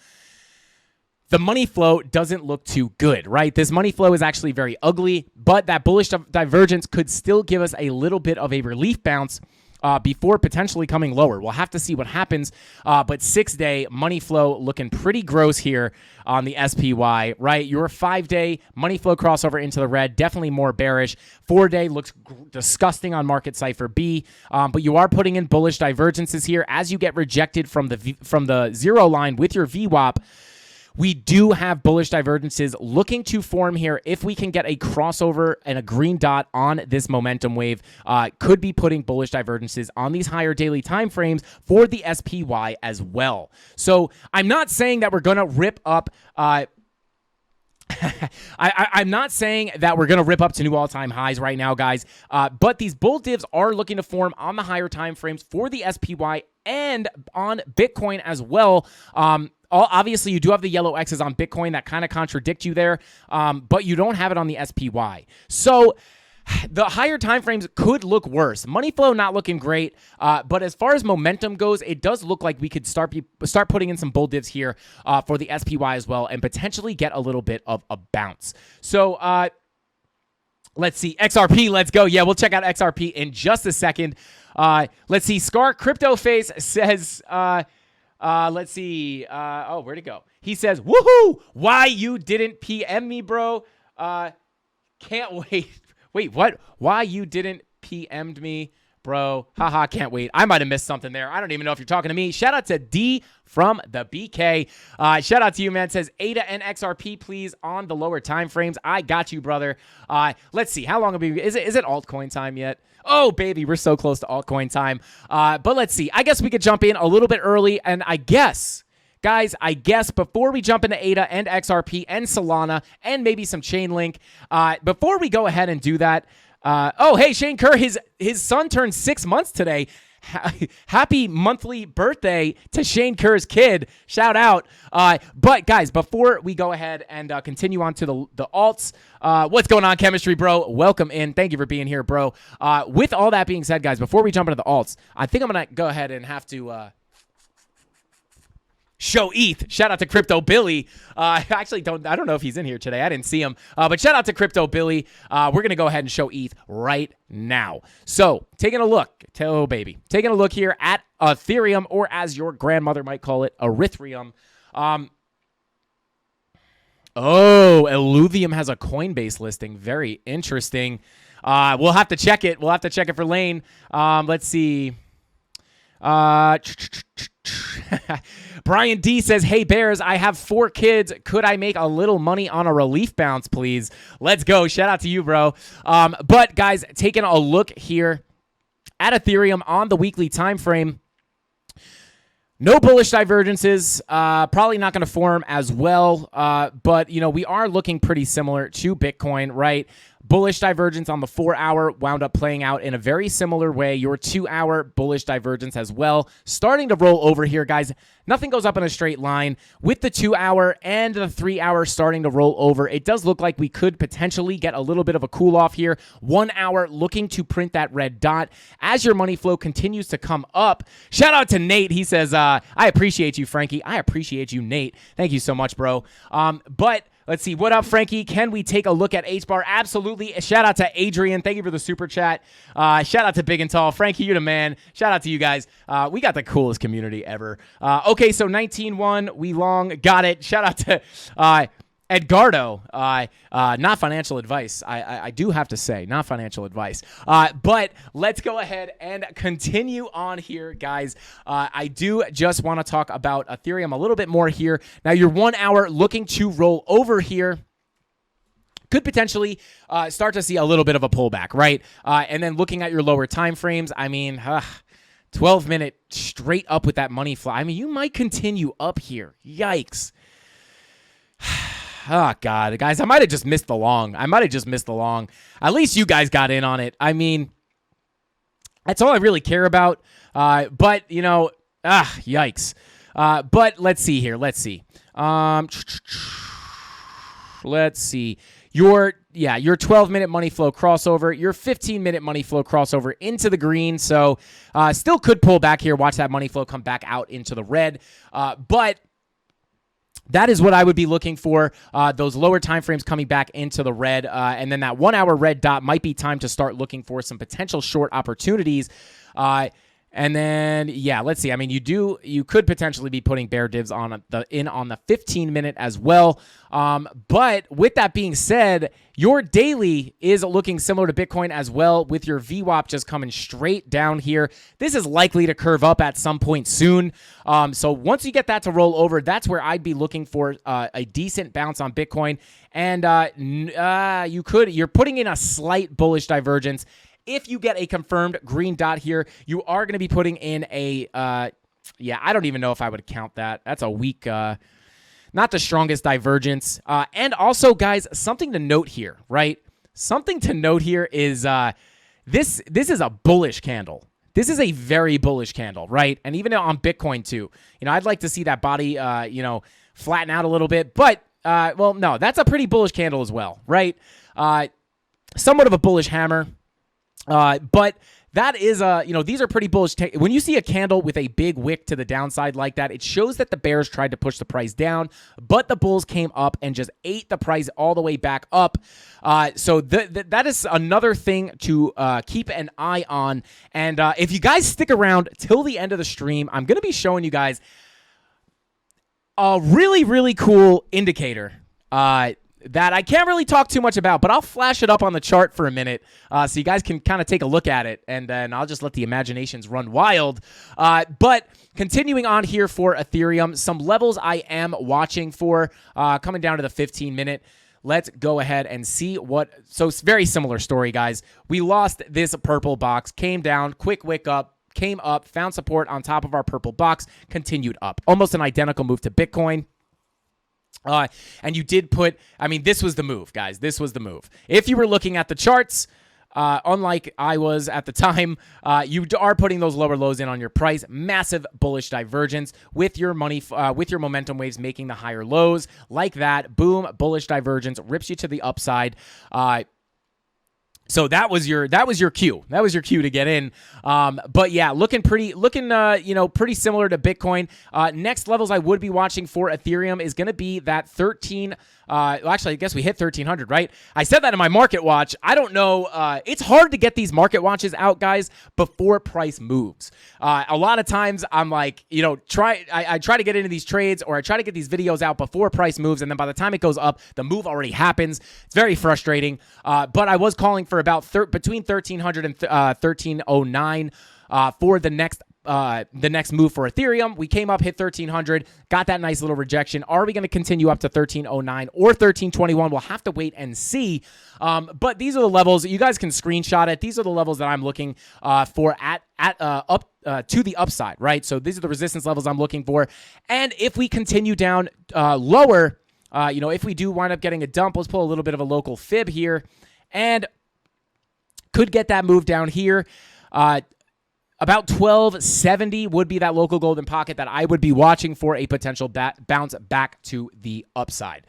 The money flow doesn't look too good, right? This money flow is actually very ugly, but that bullish divergence could still give us a little bit of a relief bounce before potentially coming lower. We'll have to see what happens, but 6-day money flow looking pretty gross here on the SPY, right? Your 5-day money flow crossover into the red, definitely more bearish. 4-day looks disgusting on market cipher B, but you are putting in bullish divergences here as you get rejected from the zero line with your VWAP. We do have bullish divergences looking to form here. If we can get a crossover and a green dot on this momentum wave, could be putting bullish divergences on these higher daily time frames for the SPY as well. So I'm not saying that we're going to rip up... I'm not saying that we're going to rip up to new all-time highs right now, guys, but these bull divs are looking to form on the higher time frames for the SPY and on Bitcoin as well. Obviously, you do have the yellow X's on Bitcoin that kind of contradict you there, but you don't have it on the SPY. So the higher time frames could look worse. Money flow not looking great, but as far as momentum goes, it does look like we could start putting in some bull divs here for the SPY as well and potentially get a little bit of a bounce. So let's see. XRP, let's go. Yeah, we'll check out XRP in just a second. Let's see. Scar Crypto Face says... let's see. Oh, where'd it go? He says, woohoo! Why you didn't PM me, bro? Can't wait. Wait, what? Why you didn't PM'd me, bro? Haha, can't wait. I might have missed something there. I don't even know if you're talking to me. Shout out to D from the BK. Shout out to you, man. It says ADA and XRP, please, on the lower time frames. I got you, brother. Let's see. How long have we... Is it altcoin time yet? Oh, baby, we're so close to altcoin time. But let's see. I guess we could jump in a little bit early. And I guess, guys, before we jump into ADA and XRP and Solana and maybe some Chainlink, before we go ahead and do that, oh, hey, Shane Kerr, his son turned 6 months today. Happy monthly birthday to Shane Kerr's kid. Shout out. But guys, before we go ahead and continue on to the alts, what's going on, Chemistry, bro? Welcome in. Thank you for being here, bro. With all that being said, guys, before we jump into the alts, I think I'm going to go ahead and have to... show ETH. Shout out to Crypto Billy. I don't know if he's in here today. I didn't see him. But shout out to Crypto Billy. We're going to go ahead and show ETH right now. So taking a look here at Ethereum, or as your grandmother might call it, Erythrium. Illuvium has a Coinbase listing. Very interesting. We'll have to check it. We'll have to check it for Lane. Let's see. Brian D says, hey Bears, I have 4 kids. Could I make a little money on a relief bounce, please? Let's go. Shout out to you, bro. But guys, taking a look here at Ethereum on the weekly time frame, no bullish divergences, probably not going to form as well. But we are looking pretty similar to Bitcoin, right? Bullish divergence on the 4-hour wound up playing out in a very similar way. Your 2-hour bullish divergence as well. Starting to roll over here, guys. Nothing goes up in a straight line. With the 2-hour and the 3-hour starting to roll over, it does look like we could potentially get a little bit of a cool off here. 1 hour looking to print that red dot as your money flow continues to come up. Shout out to Nate. He says, I appreciate you, Frankie. I appreciate you, Nate. Thank you so much, bro. But let's see. What up, Frankie? Can we take a look at H-Bar? Absolutely. Shout out to Adrian. Thank you for the super chat. Shout out to Big and Tall. Frankie, you're the man. Shout out to you guys. We got the coolest community ever. Okay, so 19-1. We long. Got it. Shout out to Edgardo. Not financial advice. I do have to say, not financial advice. But let's go ahead and continue on here, guys. I do just want to talk about Ethereum a little bit more here. Now, your 1 hour looking to roll over here could potentially start to see a little bit of a pullback, right? And then looking at your lower time frames, I mean, 12-minute straight up with that money fly. I mean, you might continue up here. Yikes. Oh, God. Guys, I might have just missed the long. At least you guys got in on it. I mean, that's all I really care about. But, yikes. But let's see here. Let's see. Your 12-minute money flow crossover, your 15-minute money flow crossover into the green. So still could pull back here. Watch that money flow come back out into the red. But that is what I would be looking for, those lower time frames coming back into the red. And then that 1 hour red dot might be time to start looking for some potential short opportunities. And then, let's see. I mean, you could potentially be putting bear divs on the 15-minute as well. But with that being said, your daily is looking similar to Bitcoin as well, with your VWAP just coming straight down here. This is likely to curve up at some point soon. So once you get that to roll over, that's where I'd be looking for a decent bounce on Bitcoin. And you're putting in a slight bullish divergence. If you get a confirmed green dot here, you are going to be putting in a, I don't even know if I would count that. That's a weak, not the strongest divergence. And also, guys, something to note here, right? Something to note here is this is a bullish candle. This is a very bullish candle, right? And even on Bitcoin too. I'd like to see that body, flatten out a little bit. But, no, that's a pretty bullish candle as well, right? Somewhat of a bullish hammer. But that is, these are pretty bullish. When you see a candle with a big wick to the downside like that, it shows that the bears tried to push the price down, but the bulls came up and just ate the price all the way back up. So that is another thing to keep an eye on. And if you guys stick around till the end of the stream, I'm going to be showing you guys a really, really cool indicator that I can't really talk too much about, but I'll flash it up on the chart for a minute so you guys can kind of take a look at it, and then I'll just let the imaginations run wild. But continuing on here for Ethereum, some levels I am watching for coming down to the 15-minute. Let's go ahead and see what... So it's very similar story, guys. We lost this purple box, came down, quick wick up, came up, found support on top of our purple box, continued up. Almost an identical move to Bitcoin. And you did put, this was the move, guys. This was the move. If you were looking at the charts, unlike I was at the time, you are putting those lower lows in on your price. Massive bullish divergence with your money, with your momentum waves making the higher lows like that. Boom, bullish divergence rips you to the upside. So that was your cue. That was your cue to get in. But yeah, looking pretty similar to Bitcoin. Next levels I would be watching for Ethereum is going to be that 13. Actually, I guess we hit 1300, right? I said that in my market watch. I don't know. It's hard to get these market watches out, guys, before price moves. A lot of times I'm like, I try to get into these trades, or I try to get these videos out before price moves, and then by the time it goes up, the move already happens. It's very frustrating. But I was calling for about between 1300 and 1309 for the next move for Ethereum. We came up, hit 1300, got that nice little rejection. Are we going to continue up to 1309 or 1321? We'll have to wait and see. But these are the levels. You guys can screenshot it. These are the levels that I'm looking for up to the upside, right? So these are the resistance levels I'm looking for. And if we continue down lower, if we do wind up getting a dump, let's pull a little bit of a local fib here and could get that move down here. About 1270 would be that local golden pocket that I would be watching for a potential bounce back to the upside.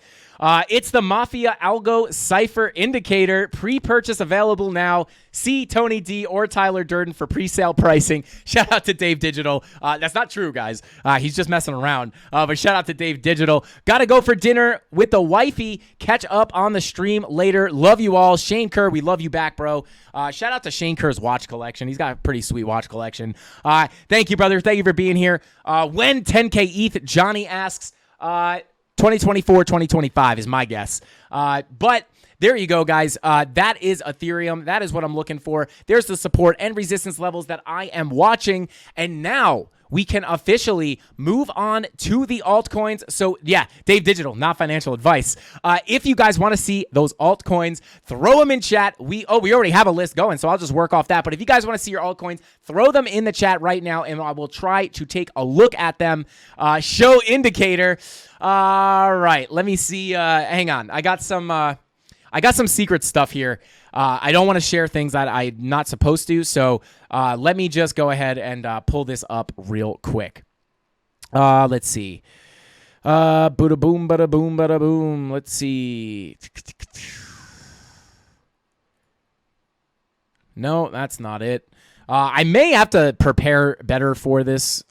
It's the Mafia Algo Cipher Indicator. Pre-purchase available now. See Tony D or Tyler Durden for pre-sale pricing. Shout out to Dave Digital. That's not true, guys. He's just messing around. But shout out to Dave Digital. Got to go for dinner with the wifey. Catch up on the stream later. Love you all. Shane Kerr, we love you back, bro. Shout out to Shane Kerr's watch collection. He's got a pretty sweet watch collection. Thank you, brother. Thank you for being here. When 10K ETH, Johnny asks, 2024, 2025 is my guess. But there you go, guys. That is Ethereum. That is what I'm looking for. There's the support and resistance levels that I am watching. And now we can officially move on to the altcoins. So yeah, Dave Digital, not financial advice. If you guys want to see those altcoins, throw them in chat. We already have a list going, so I'll just work off that. But if you guys want to see your altcoins, throw them in the chat right now, and I will try to take a look at them. Show indicator. All right, let me see. Hang on, I got some secret stuff here. I don't want to share things that I'm not supposed to, so let me just go ahead and pull this up real quick. Let's see. Bada boom, bada boom, bada boom. Let's see. No, that's not it. I may have to prepare better for this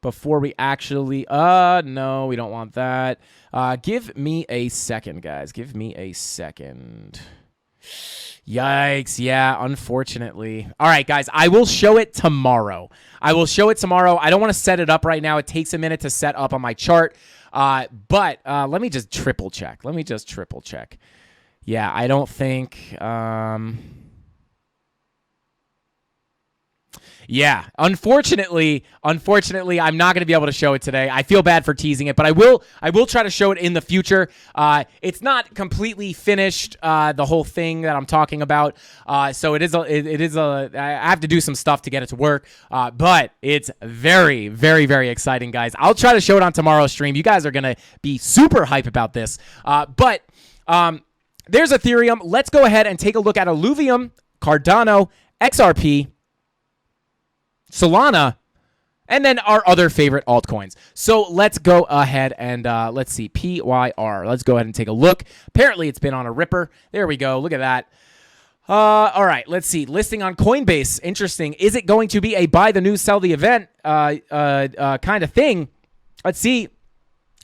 before we actually... no, we don't want that. Give me a second, guys. Give me a second. Yikes. Yeah, unfortunately. All right, guys. I will show it tomorrow. I don't want to set it up right now. It takes a minute to set up on my chart. But let me just triple check. Yeah, I don't think... Yeah, unfortunately, I'm not going to be able to show it today. I feel bad for teasing it, but I will try to show it in the future. It's not completely finished, the whole thing that I'm talking about. So I have to do some stuff to get it to work. But it's very, very, very exciting, guys. I'll try to show it on tomorrow's stream. You guys are going to be super hype about this. But there's Ethereum. Let's go ahead and take a look at Illuvium, Cardano, XRP, Solana, and then our other favorite altcoins. So let's go ahead and let's see, PYR. Let's go ahead and take a look. Apparently it's been on a ripper. There we go. Look at that. All right, let's see. Listing on Coinbase. Interesting. Is it going to be a buy the news, sell the event kind of thing? Let's see.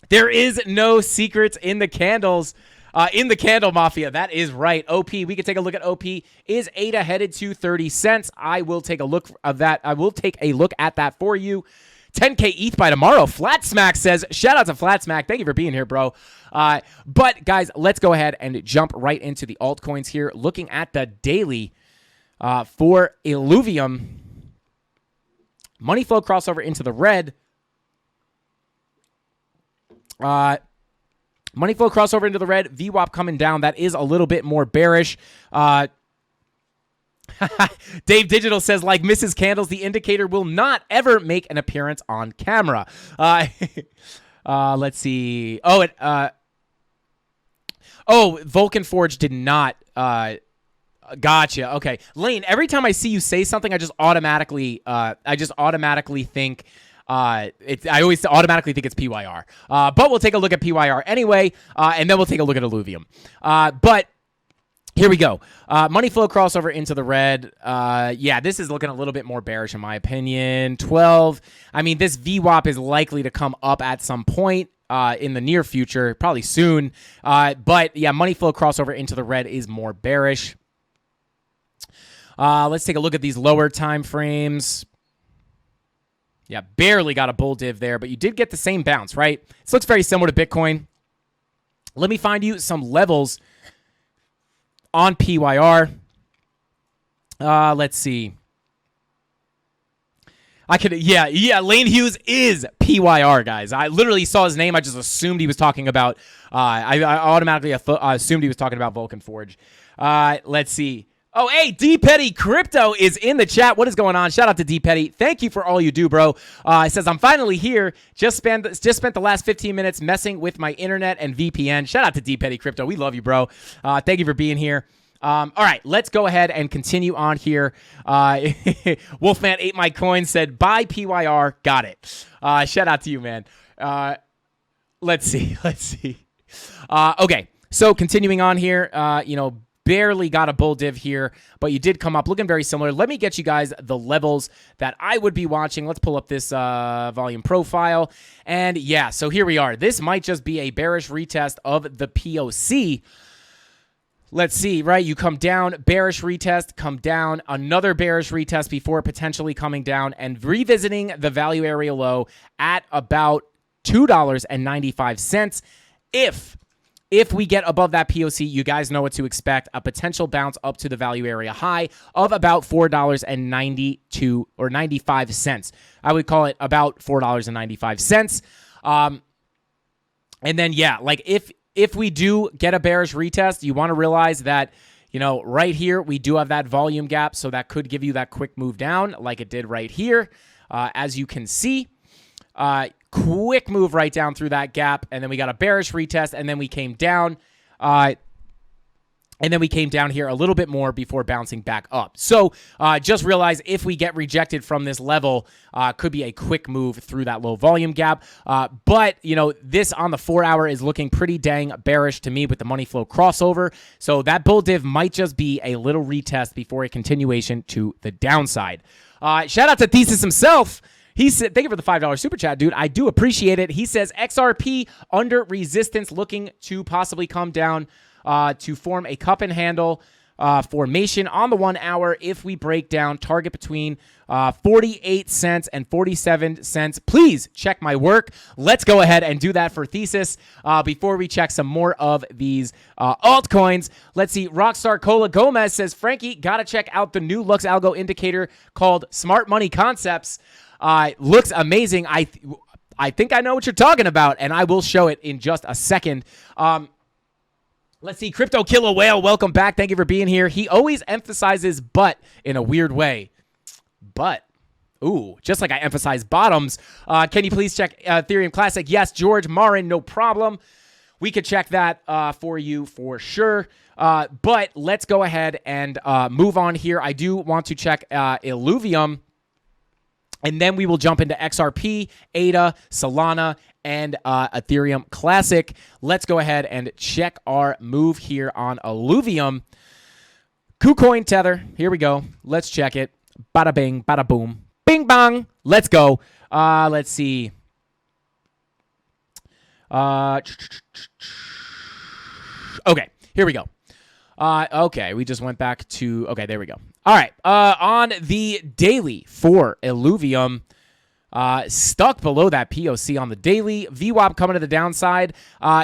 There is no secrets in the candles. In the candle mafia, that is right. OP, we can take a look at OP. Is ADA headed to 30 cents? I will take a look of that. I will take a look at that for you. 10K ETH by tomorrow. Flat Smack says, shout out to Flat Smack. Thank you for being here, bro. But guys, let's go ahead and jump right into the altcoins here. Looking at the daily for Illuvium. Money flow crossover into the red. Money flow crossover into the red. VWAP coming down. That is a little bit more bearish. Dave Digital says, like Mrs. Candles, the indicator will not ever make an appearance on camera. Let's see. Vulcan Forge did not. Gotcha. Okay. Lane, every time I see you say something, I just automatically think... I always automatically think it's PYR. But we'll take a look at PYR anyway, and then we'll take a look at Illuvium. But here we go. Money flow crossover into the red. Yeah, this is looking a little bit more bearish in my opinion. 12. I mean, this VWAP is likely to come up at some point in the near future, probably soon. But yeah, money flow crossover into the red is more bearish. Let's take a look at these lower time frames. Yeah, barely got a bull div there, but you did get the same bounce, right? This looks very similar to Bitcoin. Let me find you some levels on PYR. Let's see. Lane Hughes is PYR, guys. I literally saw his name. I just assumed he was talking about, I automatically assumed he was talking about Vulcan Forge. Let's see. Oh, hey, D Petty Crypto is in the chat. What is going on? Shout out to D Petty. Thank you for all you do, bro. It says, I'm finally here. Just spent the last 15 minutes messing with my internet and VPN. Shout out to D Petty Crypto. We love you, bro. Thank you for being here. All right, let's go ahead and continue on here. Wolfman ate my coin, said, buy PYR. Got it. Shout out to you, man. Let's see. Okay, so continuing on here, barely got a bull div here, but you did come up looking very similar. Let me get you guys the levels that I would be watching. Let's pull up this volume profile. And yeah, so here we are. This might just be a bearish retest of the POC. Let's see, right? You come down, bearish retest, come down, another bearish retest before potentially coming down and revisiting the value area low at about $2.95. If we get above that POC, you guys know what to expect. A potential bounce up to the value area high of about $4.92 or 95 cents. I would call it about $4.95. And then, yeah, like if we do get a bearish retest, you want to realize that, you know, right here, we do have that volume gap. So that could give you that quick move down like it did right here. As you can see, quick move right down through that gap. And then we got a bearish retest. And then we came down. And then we came down here a little bit more before bouncing back up. So just realize if we get rejected from this level, could be a quick move through that low volume gap. But, you know, this on the 4 hour is looking pretty dang bearish to me with the money flow crossover. So that bull div might just be a little retest before a continuation to the downside. Shout out to Thesis himself. He said, thank you for the $5 super chat, dude. I do appreciate it. He says XRP under resistance, looking to possibly come down to form a cup and handle formation on the 1 hour. If we break down, target between 48 cents and 47 cents. Please check my work. Let's go ahead and do that for Thesis before we check some more of these altcoins. Let's see. Rockstar Cola Gomez says, Frankie, got to check out the new Lux Algo indicator called Smart Money Concepts. Looks amazing. I think I know what you're talking about, and I will show it in just a second. Let's see. Crypto Killer Whale, welcome back. Thank you for being here. He always emphasizes but in a weird way. But, ooh, just like I emphasize bottoms. Can you please check Ethereum Classic? Yes, George Marin, no problem. We could check that for you for sure. But let's go ahead and move on here. I do want to check Illuvium. And then we will jump into XRP, ADA, Solana, and Ethereum Classic. Let's go ahead and check our move here on Illuvium. KuCoin Tether. Here we go. Let's check it. Bada bing, bada boom. Bing bang. Let's go. Let's see. Okay, here we go. Okay, we just went back to... Okay, there we go. All right, on the daily for Illuvium, stuck below that POC on the daily. VWAP coming to the downside.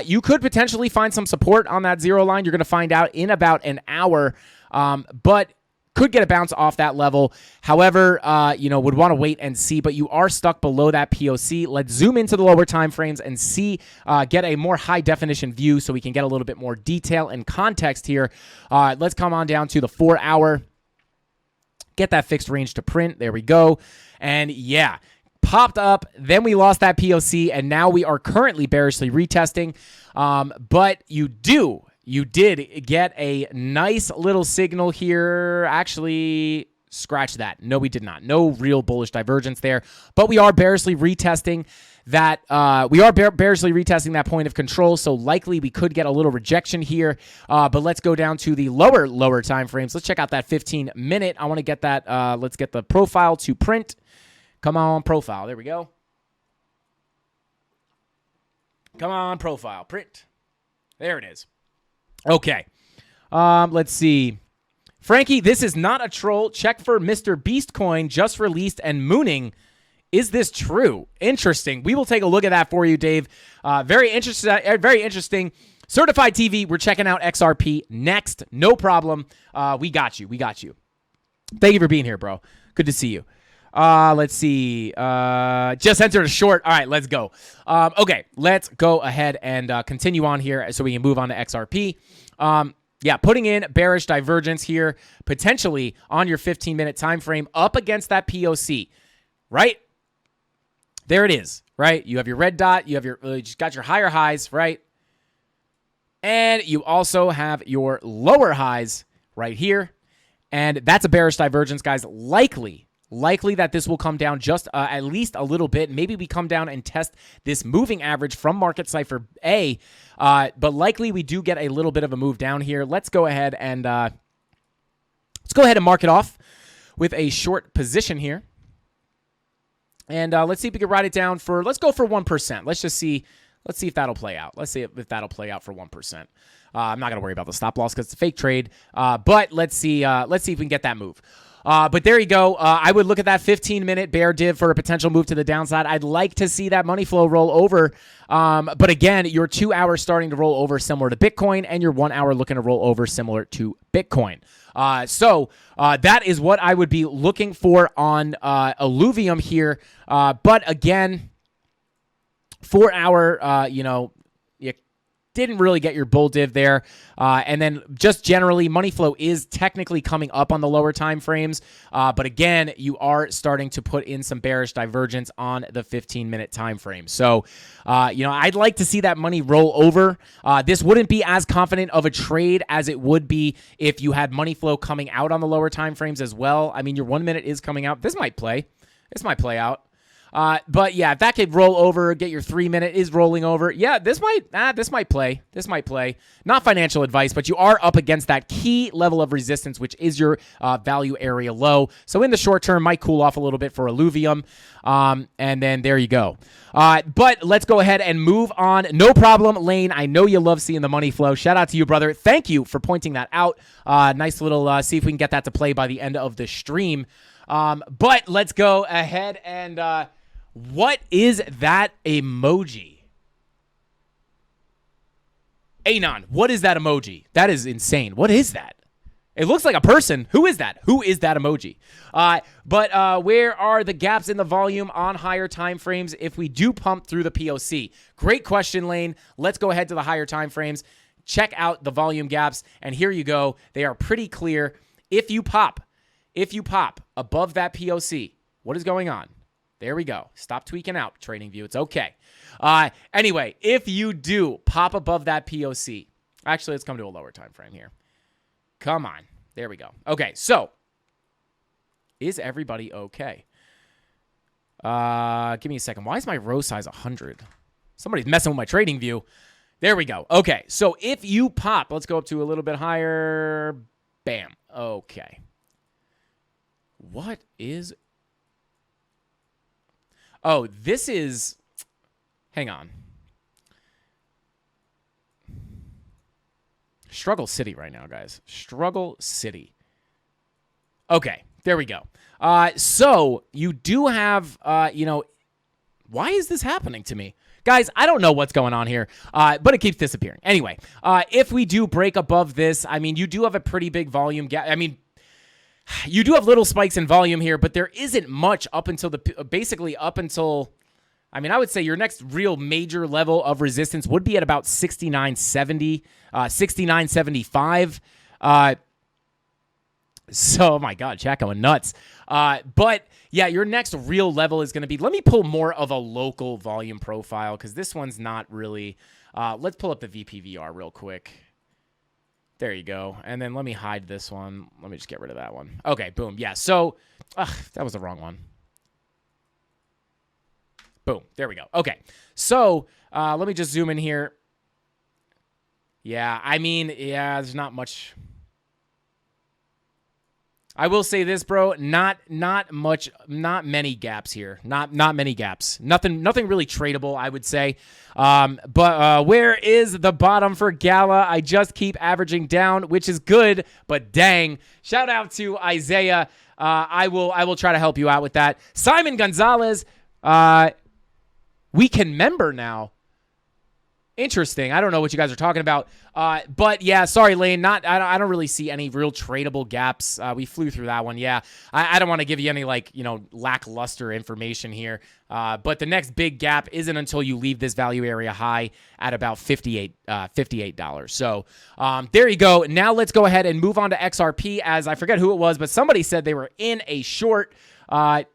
You could potentially find some support on that zero line. You're going to find out in about an hour, but could get a bounce off that level. However, you know, would want to wait and see, but you are stuck below that POC. Let's zoom into the lower time frames and see, get a more high definition view so we can get a little bit more detail and context here. Let's come on down to the 4 hour. Get that fixed range to print. There we go. And yeah, popped up. Then we lost that POC, and now we are currently bearishly retesting. But you did get a nice little signal here. Actually, scratch that. No, we did not. No real bullish divergence there. But we are bearishly retesting that. Bearishly retesting that point of control. So likely we could get a little rejection here. But let's go down to the lower time frames. Let's check out that 15-minute. I want to get that. Let's get the profile to print. Come on, profile. There we go. Come on, profile. Print. There it is. Okay. Let's see. Frankie, this is not a troll. Check for Mr. Beast coin just released and mooning. Is this true? Interesting. We will take a look at that for you, Dave. Very interesting. Certified TV, we're checking out XRP next. No problem. We got you. Thank you for being here, bro. Good to see you. Let's see. Just entered a short. All right, let's go. Okay, let's go ahead and continue on here so we can move on to XRP. Yeah, putting in bearish divergence here, potentially on your 15-minute time frame up against that POC, right? There it is, right? You have your red dot. You have you just got your higher highs, right? And you also have your lower highs right here. And that's a bearish divergence, guys. Likely that this will come down just at least a little bit. Maybe we come down and test this moving average from Market Cipher A, but likely we do get a little bit of a move down here. Let's go ahead and mark it off with a short position here, and let's see if we can write it down for. Let's go for 1%. Let's just see. Let's see if that'll play out. Let's see if that'll play out for 1%. I'm not gonna worry about the stop loss because it's a fake trade, but let's see if we can get that move. But there you go. I would look at that 15-minute bear div for a potential move to the downside. I'd like to see that money flow roll over. But again, your 2 hours starting to roll over similar to Bitcoin, and your 1 hour looking to roll over similar to Bitcoin. So that is what I would be looking for on Illuvium here. But again, 4 hour, you didn't really get your bull div there. And then just generally, money flow is technically coming up on the lower time frames. But again, you are starting to put in some bearish divergence on the 15-minute time frame. So, I'd like to see that money roll over. This wouldn't be as confident of a trade as it would be if you had money flow coming out on the lower time frames as well. I mean, your 1 minute is coming out. This might play out. But yeah, if that could roll over, get your 3 minute is rolling over. Yeah, this might play. Not financial advice, but you are up against that key level of resistance, which is your value area low. So in the short term, might cool off a little bit for Illuvium. And then there you go. But let's go ahead and move on. No problem, Lane. I know you love seeing the money flow. Shout out to you, brother. Thank you for pointing that out. Nice little, see if we can get that to play by the end of the stream. But let's go ahead and, what is that emoji? Anon, what is that emoji? That is insane. What is that? It looks like a person. Who is that? Who is that emoji? But where are the gaps in the volume on higher time frames if we do pump through the POC? Great question, Lane. Let's go ahead to the higher time frames. Check out the volume gaps, and here you go. They are pretty clear. If you pop above that POC, what is going on? There we go. Stop tweaking out, TradingView. It's okay. Anyway, if you do pop above that POC, actually, let's come to a lower time frame here. Come on. There we go. Okay, so is everybody okay? Give me a second. Why is my row size 100? Somebody's messing with my TradingView. There we go. Okay, so if you pop, let's go up to a little bit higher. Bam. Okay. What is... Oh, this is... Hang on. Struggle City right now, guys. Struggle City. Okay, there we go. So, you do have, why is this happening to me? Guys, I don't know what's going on here, but it keeps disappearing. Anyway, if we do break above this, I mean, you do have a pretty big volume gap. I mean, you do have little spikes in volume here, but there isn't much up until I would say your next real major level of resistance would be at about 69.70, 69.75. So, oh my God, chat going nuts. But yeah, your next real level is going to be, let me pull more of a local volume profile because this one's not really, let's pull up the VPVR real quick. There you go. And then let me hide this one. Let me just get rid of that one. Okay, boom. Yeah, so that was the wrong one. Boom. There we go. Okay, so let me just zoom in here. Yeah, there's not much. I will say this, bro. Not many gaps here. Not many gaps. Nothing really tradable, I would say. But where is the bottom for Gala? I just keep averaging down, which is good, but dang. Shout out to Isaiah. I will try to help you out with that. Simon Gonzalez, we can member now. Interesting. I don't know what you guys are talking about. But yeah, sorry, Lane. I don't really see any real tradable gaps. We flew through that one. Yeah. I don't want to give you any lackluster information here. But the next big gap isn't until you leave this value area high at about $58. So there you go. Now let's go ahead and move on to XRP, as I forget who it was, but somebody said they were in a short. Let's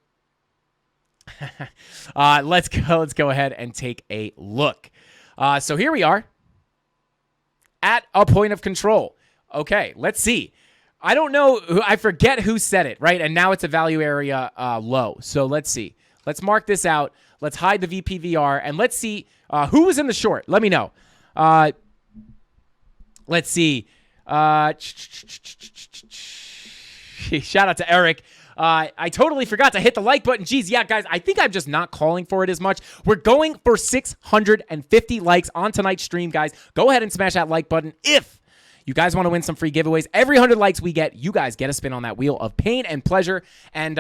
go ahead and take a look. So here we are at a point of control. Okay, let's see. I don't know. I forget who said it, right? And now it's a value area low. So let's see. Let's mark this out. Let's hide the VPVR. And let's see who was in the short. Let me know. Let's see. Shout out to Eric. I totally forgot to hit the like button. Jeez, yeah, guys, I think I'm just not calling for it as much. We're going for 650 likes on tonight's stream, guys. Go ahead and smash that like button if You guys want to win some free giveaways. Every 100 likes we get, you guys get a spin on that wheel of pain and pleasure. And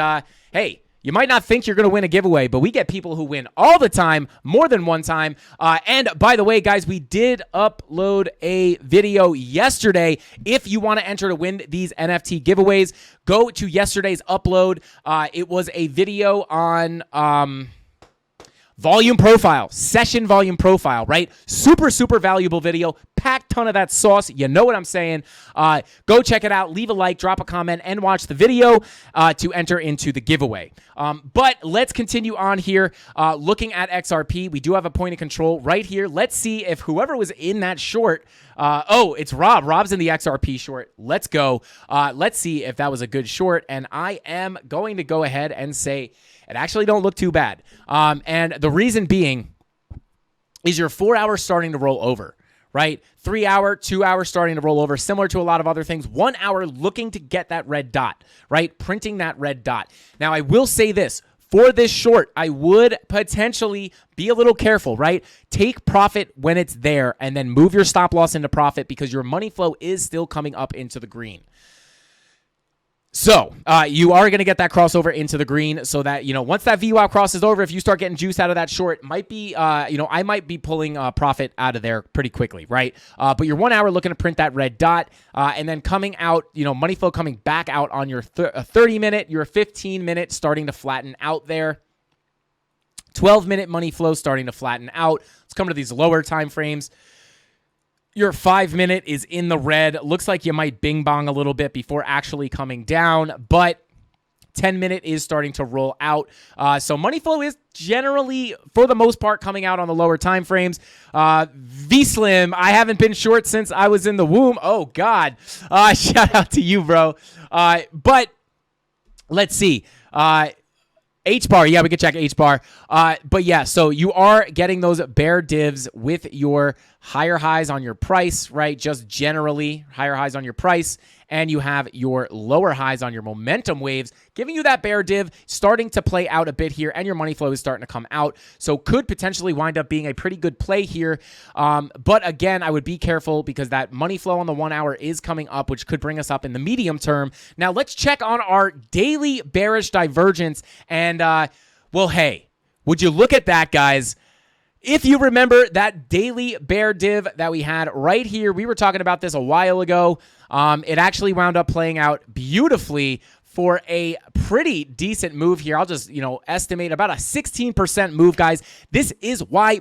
hey, you might not think you're going to win a giveaway, but we get people who win all the time, more than one time. And by the way, guys, we did upload a video yesterday. If you want to enter to win these NFT giveaways, go to yesterday's upload. It was a video on volume profile, session volume profile, right? Super, super valuable video. Packed ton of that sauce. You know what I'm saying. Go check it out. Leave a like, drop a comment, and watch the video to enter into the giveaway. But let's continue on here. Looking at XRP, we do have a point of control right here. Let's see if whoever was in that short, it's Rob. Rob's in the XRP short. Let's go. Let's see if that was a good short. And I am going to go ahead and say it actually don't look too bad. And the reason being is your 4 hours starting to roll over, right? 3 hour, 2 hour starting to roll over, similar to a lot of other things. 1 hour looking to get that red dot, right? Printing that red dot. Now, I will say this. For this short, I would potentially be a little careful, right? Take profit when it's there and then move your stop loss into profit because your money flow is still coming up into the green. So you are going to get that crossover into the green so that, once that VWAP crosses over, if you start getting juice out of that short, might be, I might be pulling profit out of there pretty quickly, right? But your 1 hour looking to print that red dot and then coming out, money flow coming back out on your 30-minute, your 15-minute starting to flatten out there. 12-minute money flow starting to flatten out. Let's come to these lower time frames. Your 5-minute is in the red. Looks like you might bing bong a little bit before actually coming down, but 10-minute is starting to roll out. So money flow is generally, for the most part, coming out on the lower time frames. V-Slim, I haven't been short since I was in the womb. Oh, God. Shout out to you, bro. But let's see. H-bar, yeah, we can check H-bar. But yeah, so you are getting those bear divs with your higher highs on your price, right? Just generally higher highs on your price. And you have your lower highs on your momentum waves, giving you that bear div starting to play out a bit here. And your money flow is starting to come out. So could potentially wind up being a pretty good play here. But again, I would be careful because that money flow on the 1 hour is coming up, which could bring us up in the medium term. Now let's check on our daily bearish divergence. And well, hey, would you look at that, guys? If you remember that daily bear div that we had right here, we were talking about this a while ago. It actually wound up playing out beautifully for a pretty decent move here. I'll just, estimate about a 16% move, guys. This is why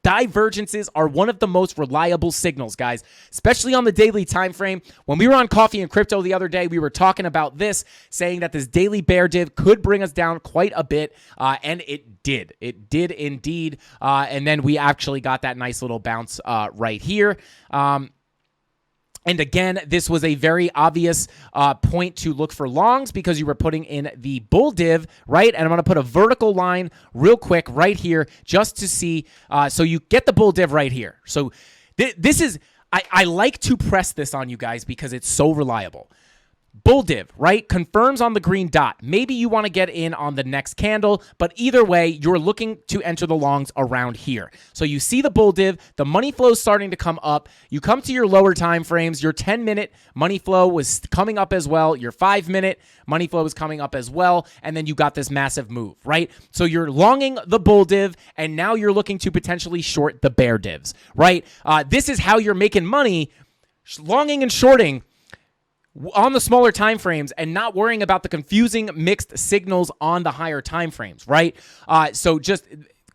divergences are one of the most reliable signals, guys, especially on the daily time frame. When we were on Coffee and Crypto the other day, we were talking about this, saying that this daily bear div could bring us down quite a bit, and it did. It did indeed, and then we actually got that nice little bounce right here. And again, this was a very obvious point to look for longs because you were putting in the bull div, right? And I'm going to put a vertical line real quick right here just to see. So you get the bull div right here. So this is, I like to press this on you guys because it's so reliable. Bull div, right? Confirms on the green dot. Maybe you want to get in on the next candle, but either way, you're looking to enter the longs around here. So you see the bull div, the money flow is starting to come up. You come to your lower time frames. Your 10-minute money flow was coming up as well. Your 5-minute money flow is coming up as well. And then you got this massive move, right? So you're longing the bull div, and now you're looking to potentially short the bear divs, right? This is how you're making money, longing and shorting on the smaller time frames and not worrying about the confusing mixed signals on the higher time frames, right? So just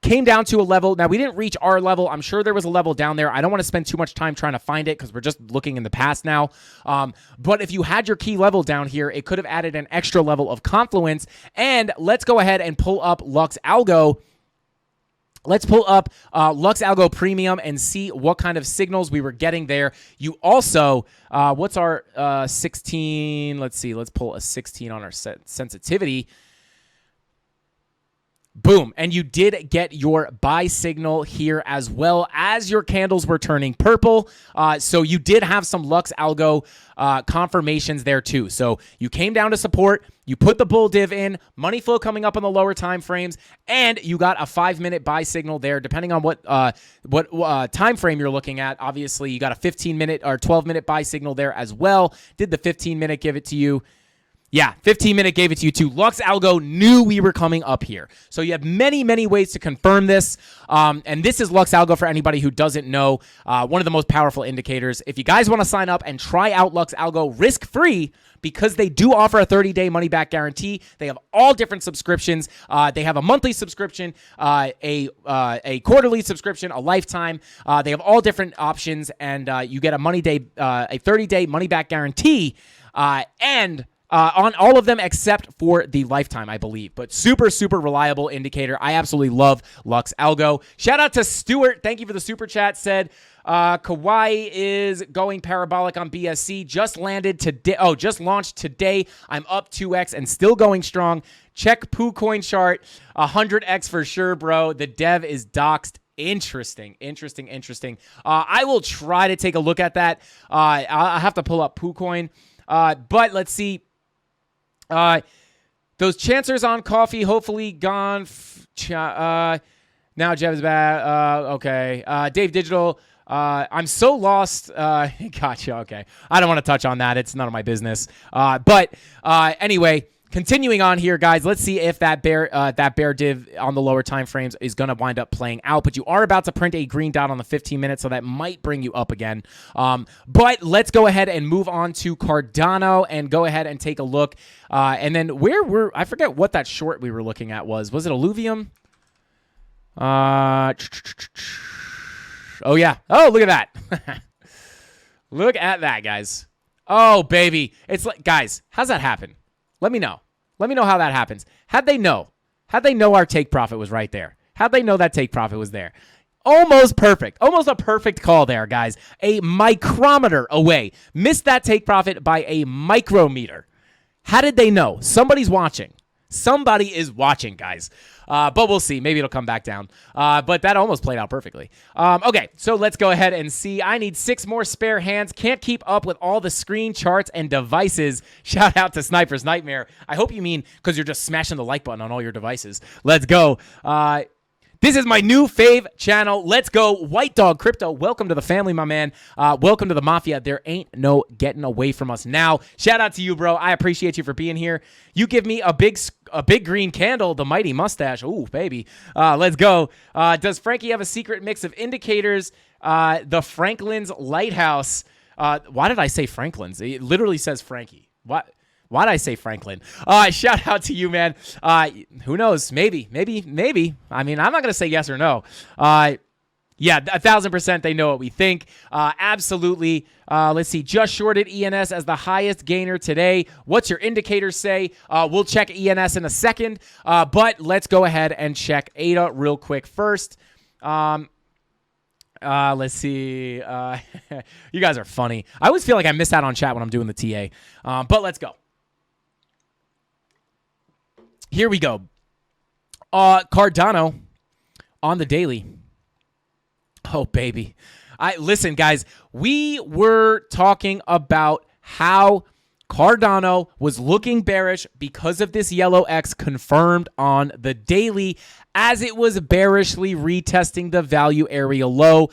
came down to a level. Now, we didn't reach our level. I'm sure there was a level down there. I don't want to spend too much time trying to find it because we're just looking in the past now. But if you had your key level down here, it could have added an extra level of confluence. And let's go ahead and pull up Lux Algo. Let's pull up Lux Algo Premium and see what kind of signals we were getting there. You also, what's our 16? Let's see. Let's pull a 16 on our sensitivity. Boom. And you did get your buy signal here as well as your candles were turning purple. So you did have some Lux Algo confirmations there too. So you came down to support, you put the bull div in, money flow coming up on the lower time frames, and you got a 5-minute buy signal there, depending on what time frame you're looking at. Obviously, you got a 15-minute or 12-minute buy signal there as well. Did the 15-minute give it to you? Yeah, 15-minute gave it to you too. Lux Algo knew we were coming up here. So you have many, many ways to confirm this. And this is Lux Algo for anybody who doesn't know. One of the most powerful indicators. If you guys want to sign up and try out Lux Algo risk-free, because they do offer a 30-day money-back guarantee, they have all different subscriptions. They have a monthly subscription, a quarterly subscription, a lifetime. They have all different options, and you get a 30-day money-back guarantee, and on all of them except for the lifetime, I believe. But super, super reliable indicator. I absolutely love Lux Algo. Shout out to Stuart. Thank you for the super chat. Said Kawhi is going parabolic on BSC. Just landed today. Oh, just launched today. I'm up 2x and still going strong. Check PooCoin chart. 100x for sure, bro. The dev is doxed. Interesting. I will try to take a look at that. I'll have to pull up PooCoin. But let's see. Those chancers on coffee hopefully gone. Now Jeb's back. Okay. Dave Digital. I'm so lost. Gotcha. Okay. I don't want to touch on that. It's none of my business. But anyway, continuing on here, guys, let's see if that bear div on the lower time frames is going to wind up playing out. But you are about to print a green dot on the 15 minutes, so that might bring you up again. But let's go ahead and move on to Cardano and go ahead and take a look. And then I forget what that short we were looking at was. Was it Alluvium? Oh, yeah. Oh, look at that. Look at that, guys. Oh, baby. It's like, guys, how's that happen? Let me know. Let me know how that happens. How'd they know our take profit was right there? How'd they know that take profit was there? Almost perfect. Almost a perfect call there, guys. A micrometer away. Missed that take profit by a micrometer. How did they know? Somebody's watching. Somebody is watching, guys. But we'll see. Maybe it'll come back down. But that almost played out perfectly. Okay, so let's go ahead and see. I need 6 more spare hands. Can't keep up with all the screen charts and devices. Shout out to Sniper's Nightmare. I hope you mean because you're just smashing the like button on all your devices. Let's go. This is my new fave channel. Let's go. White Dog Crypto. Welcome to the family, my man. Welcome to the Mafia. There ain't no getting away from us now. Shout out to you, bro. I appreciate you for being here. You give me a big green candle, the mighty mustache. Ooh, baby. Let's go. Does Frankie have a secret mix of indicators? The Franklin's Lighthouse. Why did I say Franklin's? It literally says Frankie. What? Why'd I say Franklin? Shout out to you, man. Who knows? Maybe. I mean, I'm not going to say yes or no. Yeah, 1,000% they know what we think. Absolutely. Let's see. Just shorted ENS as the highest gainer today. What's your indicators say? We'll check ENS in a second. But let's go ahead and check ADA real quick first. Let's see. You guys are funny. I always feel like I miss out on chat when I'm doing the TA. But let's go. Here we go. Cardano on the daily. Oh, baby. Listen, guys, we were talking about how Cardano was looking bearish because of this yellow X confirmed on the daily as it was bearishly retesting the value area low.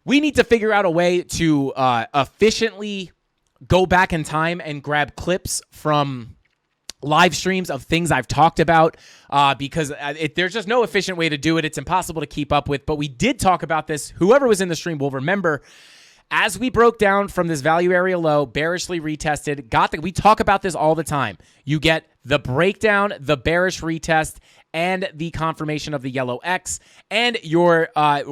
We need to figure out a way to efficiently go back in time and grab clips from live streams of things I've talked about because there's just no efficient way to do it. It's impossible to keep up with, but we did talk about this. Whoever was in the stream will remember as we broke down from this value area low, bearishly retested, we talk about this all the time. You get the breakdown, the bearish retest, and the confirmation of the yellow X, and your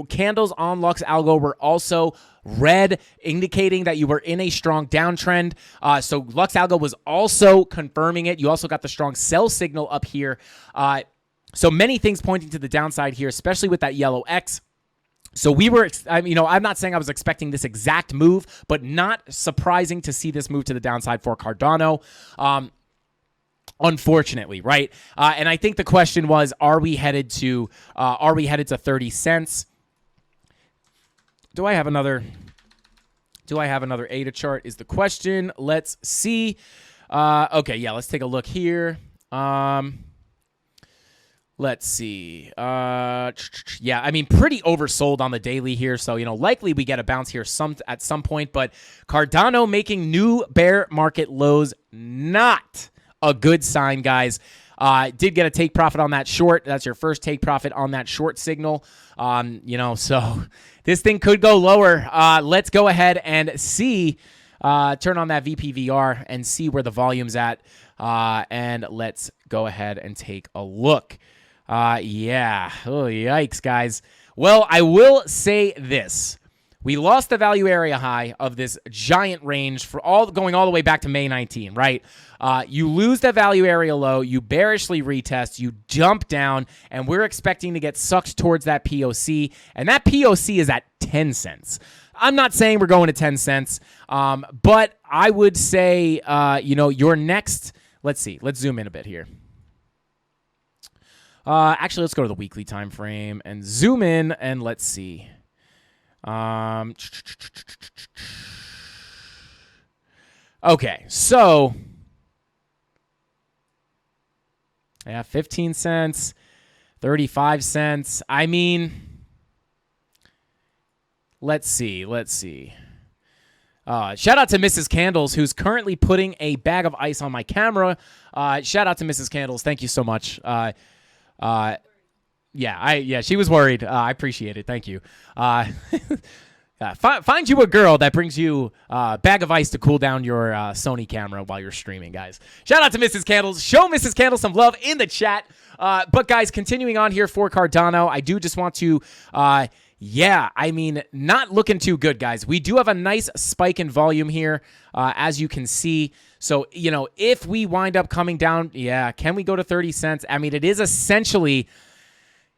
candles on Lux Algo were also red, indicating that you were in a strong downtrend. So Lux Algo was also confirming it. You also got the strong sell signal up here. So many things pointing to the downside here, especially with that yellow X. So we were, I'm not saying I was expecting this exact move, but not surprising to see this move to the downside for Cardano. Unfortunately, right? And I think the question was, are we headed to 30 cents? Do I have another ADA chart is the question. Let's see. Okay, yeah, let's take a look here. Let's see. Yeah, I mean, pretty oversold on the daily here. So, likely we get a bounce here at some point. But Cardano making new bear market lows, not a good sign, guys. Did get a take profit on that short. That's your first take profit on that short signal. So this thing could go lower. Let's go ahead and see. Turn on that VPVR and see where the volume's at. And let's go ahead and take a look. Yeah. Oh, yikes, guys. Well, I will say this. We lost the value area high of this giant range going all the way back to May 19, right? You lose the value area low, you bearishly retest, you jump down, and we're expecting to get sucked towards that POC, and that POC is at 10 cents. I'm not saying we're going to 10 cents, but I would say, your next, let's see, let's zoom in a bit here. Actually, let's go to the weekly time frame and zoom in, and let's see. Okay, so yeah, 15 cents, 35 cents. I mean, let's see. Shout out to Mrs. Candles, who's currently putting a bag of ice on my camera. Shout out to Mrs. Candles. Thank you so much. Yeah, she was worried. I appreciate it. Thank you. Find you a girl that brings you a bag of ice to cool down your Sony camera while you're streaming, guys. Shout out to Mrs. Candles. Show Mrs. Candles some love in the chat. But, guys, continuing on here for Cardano, I do just want to, not looking too good, guys. We do have a nice spike in volume here, as you can see. So, if we wind up coming down, can we go to 30 cents? I mean, it is essentially...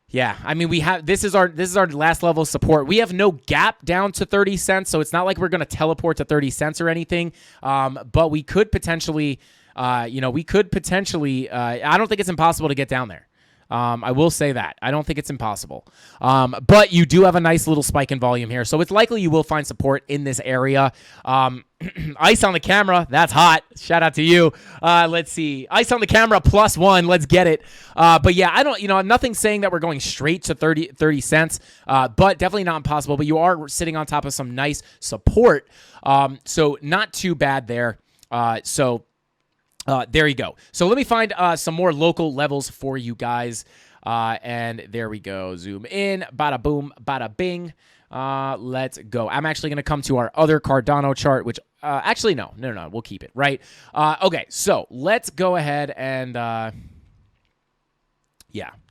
Yeah, I mean, this is our last level of support. We have no gap down to 30 cents, so it's not like we're going to teleport to 30 cents or anything. But we could potentially, I don't think it's impossible to get down there. I will say that. I don't think it's impossible. But you do have a nice little spike in volume here, so it's likely you will find support in this area. Ice on the camera, that's hot. Shout out to you. Let's see. Ice on the camera +1. Let's get it. But yeah, I don't, nothing saying that we're going straight to 30 cents, but definitely not impossible. But you are sitting on top of some nice support. So not too bad there. There you go. So let me find some more local levels for you guys. And there we go. Zoom in. Bada boom, bada bing. Let's go. I'm actually going to come to our other Cardano chart, which actually, no. We'll keep it, right? Okay, so let's go ahead and,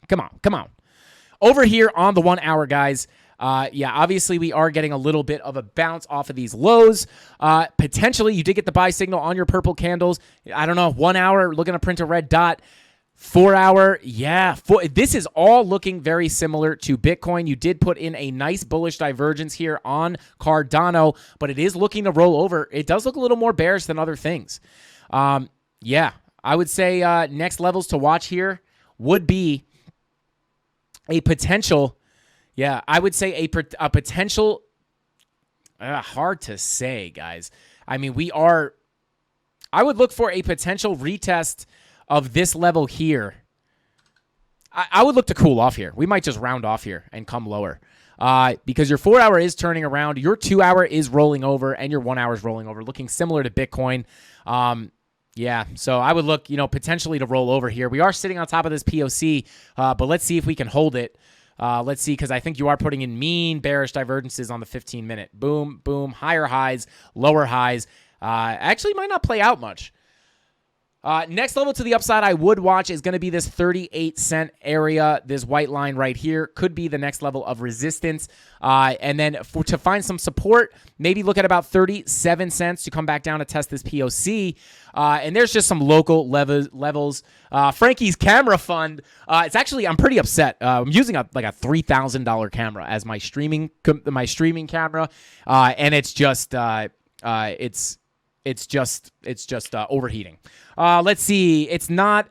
come on. Over here on the 1 hour, guys, obviously we are getting a little bit of a bounce off of these lows. Potentially, you did get the buy signal on your purple candles. I don't know, 1 hour, looking to print a red dot. 4 hour, this is all looking very similar to Bitcoin. You did put in a nice bullish divergence here on Cardano, but it is looking to roll over. It does look a little more bearish than other things. I would say next levels to watch here would be a potential... Yeah, I would say a potential, hard to say, guys. I mean, I would look for a potential retest of this level here. I would look to cool off here. We might just round off here and come lower because your 4 hour is turning around, your 2 hour is rolling over, and your 1 hour is rolling over, looking similar to Bitcoin. So I would look, potentially to roll over here. We are sitting on top of this POC, but let's see if we can hold it. Let's see, because I think you are putting in mean bearish divergences on the 15-minute. Boom, boom, higher highs, lower highs. Actually might not play out much. Next level to the upside I would watch is going to be this 38 cent area. This white line right here could be the next level of resistance. And then to find some support, maybe look at about 37 cents to come back down to test this POC. And there's just some local levels. Frankie's camera fund. It's actually, I'm pretty upset. I'm using a $3,000 camera as my streaming camera. And it's just, it's just overheating. Let's see. It's not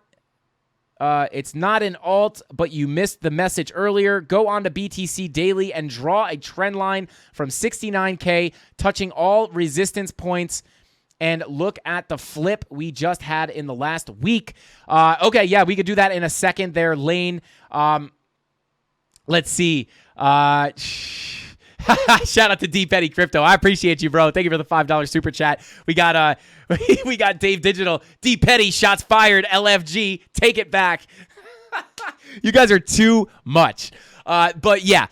an alt, but you missed the message earlier. Go on to BTC Daily and draw a trend line from 69K, touching all resistance points, and look at the flip we just had in the last week. Okay, yeah, we could do that in a second there, Lane. Let's see. Shout out to BitBoy Crypto. I appreciate you, bro. Thank you for the $5 super chat. We got we got Dave Digital. BitBoy shots fired. LFG. Take it back. You guys are too much. But yeah,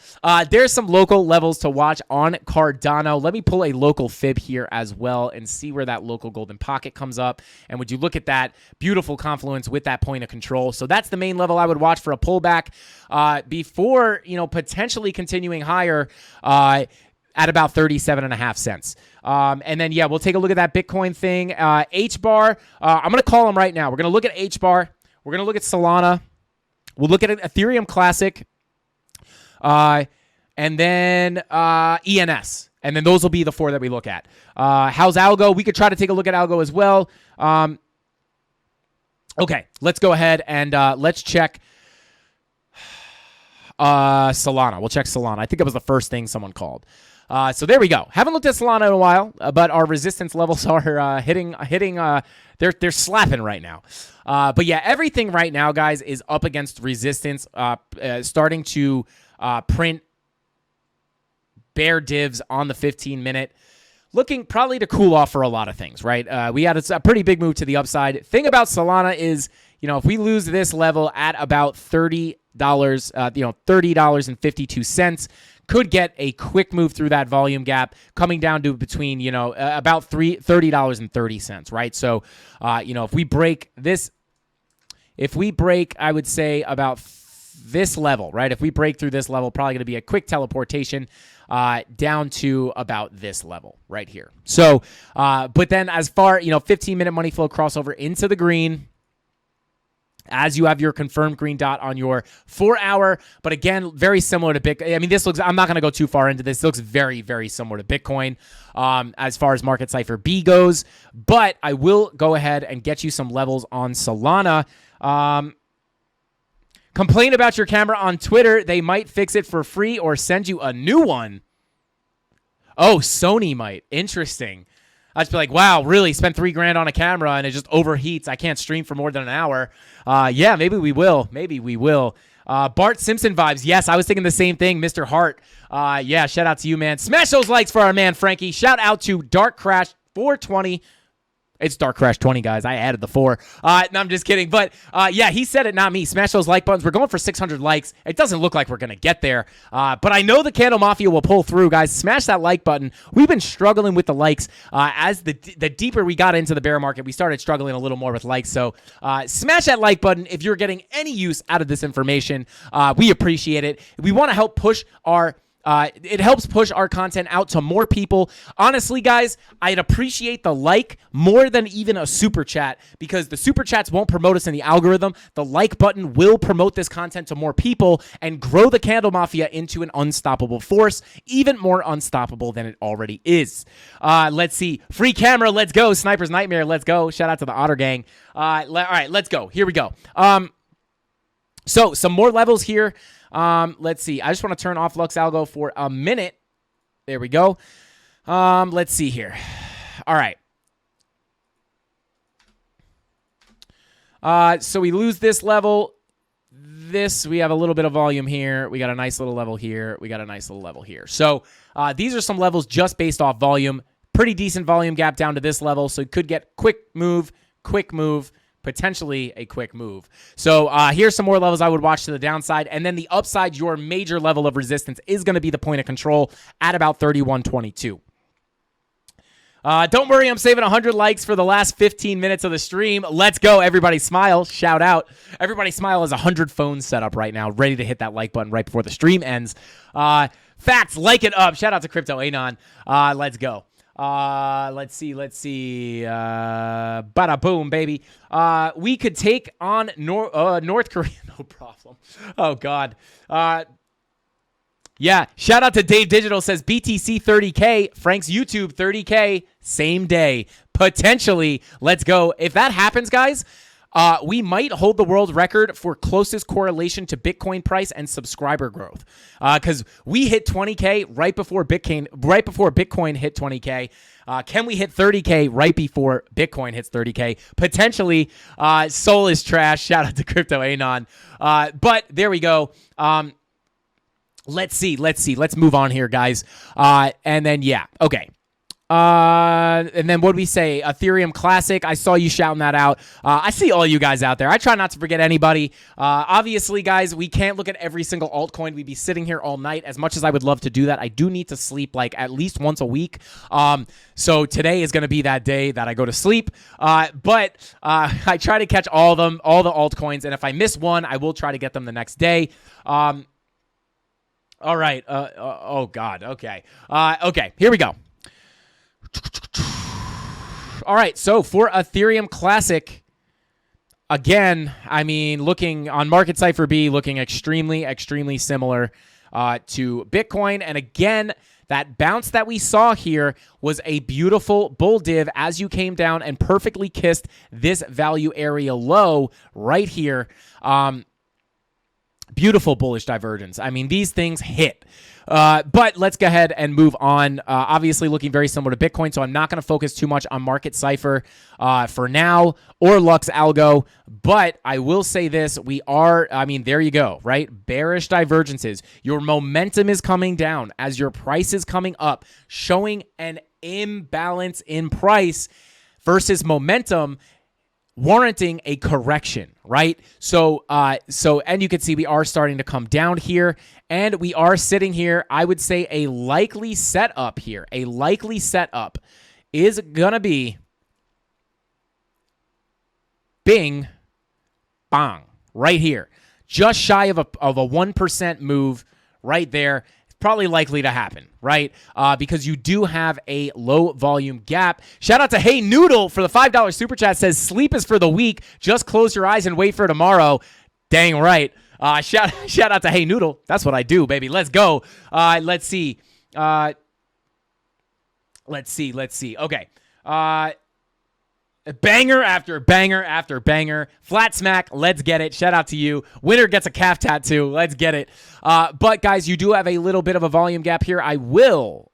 there's some local levels to watch on Cardano. Let me pull a local fib here as well and see where that local golden pocket comes up. And would you look at that beautiful confluence with that point of control? So that's the main level I would watch for a pullback before, potentially continuing higher at about 37.5 cents. And then, yeah, we'll take a look at that Bitcoin thing. H-bar, I'm going to call them right now. We're going to look at H-bar. We're going to look at Solana. We'll look at Ethereum Classic. And then ENS. And then those will be the four that we look at. How's Algo? We could try to take a look at Algo as well. Okay, let's go ahead and let's check Solana. We'll check Solana. I think it was the first thing someone called. So there we go. Haven't looked at Solana in a while, but our resistance levels are hitting. They're slapping right now. But yeah, everything right now, guys, is up against resistance, starting to print bear divs on the 15-minute, looking probably to cool off for a lot of things, right? We had a pretty big move to the upside. Thing about Solana is, if we lose this level at about $30, $30.52, could get a quick move through that volume gap, coming down to between, about $30.30, right? So, if we break this, I would say about this level, right? If we break through this level, probably going to be a quick teleportation down to about this level right here. So, but then as far, 15-minute money flow crossover into the green, as you have your confirmed green dot on your 4-hour. But again, very similar to Bitcoin. I mean, this looks, I'm not going to go too far into this. It looks very, very similar to Bitcoin as far as Market Cipher B goes. But I will go ahead and get you some levels on Solana. Complain about your camera on Twitter. They might fix it for free or send you a new one. Oh, Sony might. Interesting. I'd just be like, wow, really? Spent $3,000 on a camera and it just overheats. I can't stream for more than an hour. Yeah, maybe we will. Maybe we will. Bart Simpson vibes. Yes, I was thinking the same thing, Mr. Hart. Yeah, shout out to you, man. Smash those likes for our man, Frankie. Shout out to Dark Crash 420. It's Dark Crash 20, guys. I added the 4. No, I'm just kidding. But, yeah, he said it, not me. Smash those like buttons. We're going for 600 likes. It doesn't look like we're going to get there. But I know the Candle Mafia will pull through, guys. Smash that like button. We've been struggling with the likes. As the deeper we got into the bear market, we started struggling a little more with likes. So smash that like button if you're getting any use out of this information. We appreciate it. We want to help push our... it helps push our content out to more people. Honestly, guys, I'd appreciate the like more than even a super chat, because the super chats won't promote us in the algorithm. The like button will promote this content to more people and grow the Candle Mafia into an unstoppable force, even more unstoppable than it already is. Let's see. Free camera. Let's go. Sniper's Nightmare. Let's go. Shout out to the Otter Gang. All right, let's go. Here we go. So some more levels here. Let's see. I just want to turn off Lux Algo for a minute. There we go. Let's see here. All right. So we lose this level. We have a little bit of volume here. We got a nice little level here. We got a nice little level here. So these are some levels just based off volume. Pretty decent volume gap down to this level. So it could get quick move, potentially a quick move. So here's some more levels I would watch to the downside. And then the upside, your major level of resistance is going to be the point of control at about 31.22. Don't worry, I'm saving 100 likes for the last 15 minutes of the stream. Let's go. Everybody smile. Shout out. Everybody smile has 100 phones set up right now, ready to hit that like button right before the stream ends. Facts, like it up. Shout out to Crypto Anon. Let's go. Let's see. Bada boom, baby. We could take on North Korea. No problem. Oh, God. Yeah, shout out to Dave Digital, says BTC 30K, Frank's YouTube 30K, same day. Potentially, let's go. If that happens, guys, we might hold the world record for closest correlation to Bitcoin price and subscriber growth. Because we hit 20K right before Bitcoin hit 20K. Can we hit 30K right before Bitcoin hits 30K? Potentially. Soul is trash. Shout out to Crypto Anon. But there we go. Let's see. Let's move on here, guys. And then, yeah. Okay. And then what did we say? Ethereum Classic. I saw you shouting that out. I see all you guys out there. I try not to forget anybody. Obviously, guys, we can't look at every single altcoin. We'd be sitting here all night. As much as I would love to do that, I do need to sleep like at least once a week. So today is going to be that day that I go to sleep. But I try to catch all of them, all the altcoins. And if I miss one, I will try to get them the next day. All right. Oh, God. Okay. Okay. Here we go. All right. So for Ethereum Classic, again, I mean, looking on Market Cypher B, looking extremely, extremely similar to Bitcoin. And again, that bounce that we saw here was a beautiful bull div as you came down and perfectly kissed this value area low right here. Beautiful bullish divergence. I mean, these things hit. But let's go ahead and move on. Obviously, looking very similar to Bitcoin, so I'm not going to focus too much on Market Cypher for now or Lux Algo. But I will say this. There you go, right? Bearish divergences. Your momentum is coming down as your price is coming up, showing an imbalance in price versus momentum, warranting a correction, right? So and you can see we are starting to come down here, and we are sitting here. I would say a likely setup here, is gonna be bing, bang, right here, just shy of a 1% move right there. Probably likely to happen, right? Because you do have a low volume gap. Shout out to Hey Noodle for the $5 super chat. Says sleep is for the weak. Just close your eyes and wait for tomorrow. Dang right. Shout out to Hey Noodle. That's what I do, baby. Let's go. Let's see. Okay. Banger after banger after banger. Flat smack. Let's get it. Shout out to you. Winner gets a calf tattoo. Let's get it. But guys, you do have a little bit of a volume gap here. I will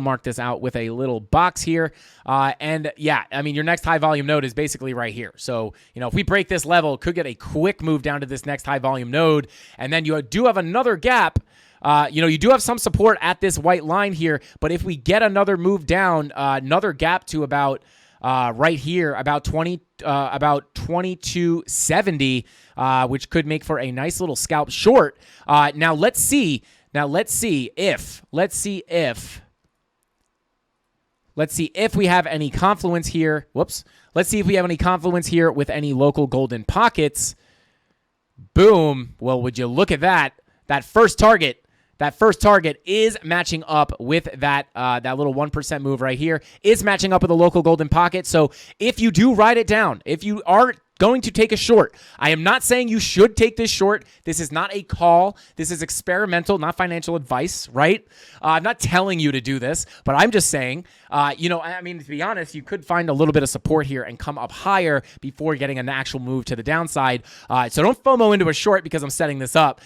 mark this out with a little box here. And yeah, I mean, your next high volume node is basically right here. So, if we break this level, could get a quick move down to this next high volume node. And then you do have another gap. You do have some support at this white line here. But if we get another move down, another gap to about right here, about 2270, which could make for a nice little scalp short. Now let's see if we have any confluence here. Whoops. Let's see if we have any confluence here with any local golden pockets. Boom. Well, would you look at that? That first target is matching up with that little 1% move right here. Is matching up with a local golden pocket. So if you do write it down, if you are going to take a short, I am not saying you should take this short. This is not a call. This is experimental, not financial advice, right? I'm not telling you to do this, but I'm just saying, to be honest, you could find a little bit of support here and come up higher before getting an actual move to the downside. So don't FOMO into a short because I'm setting this up.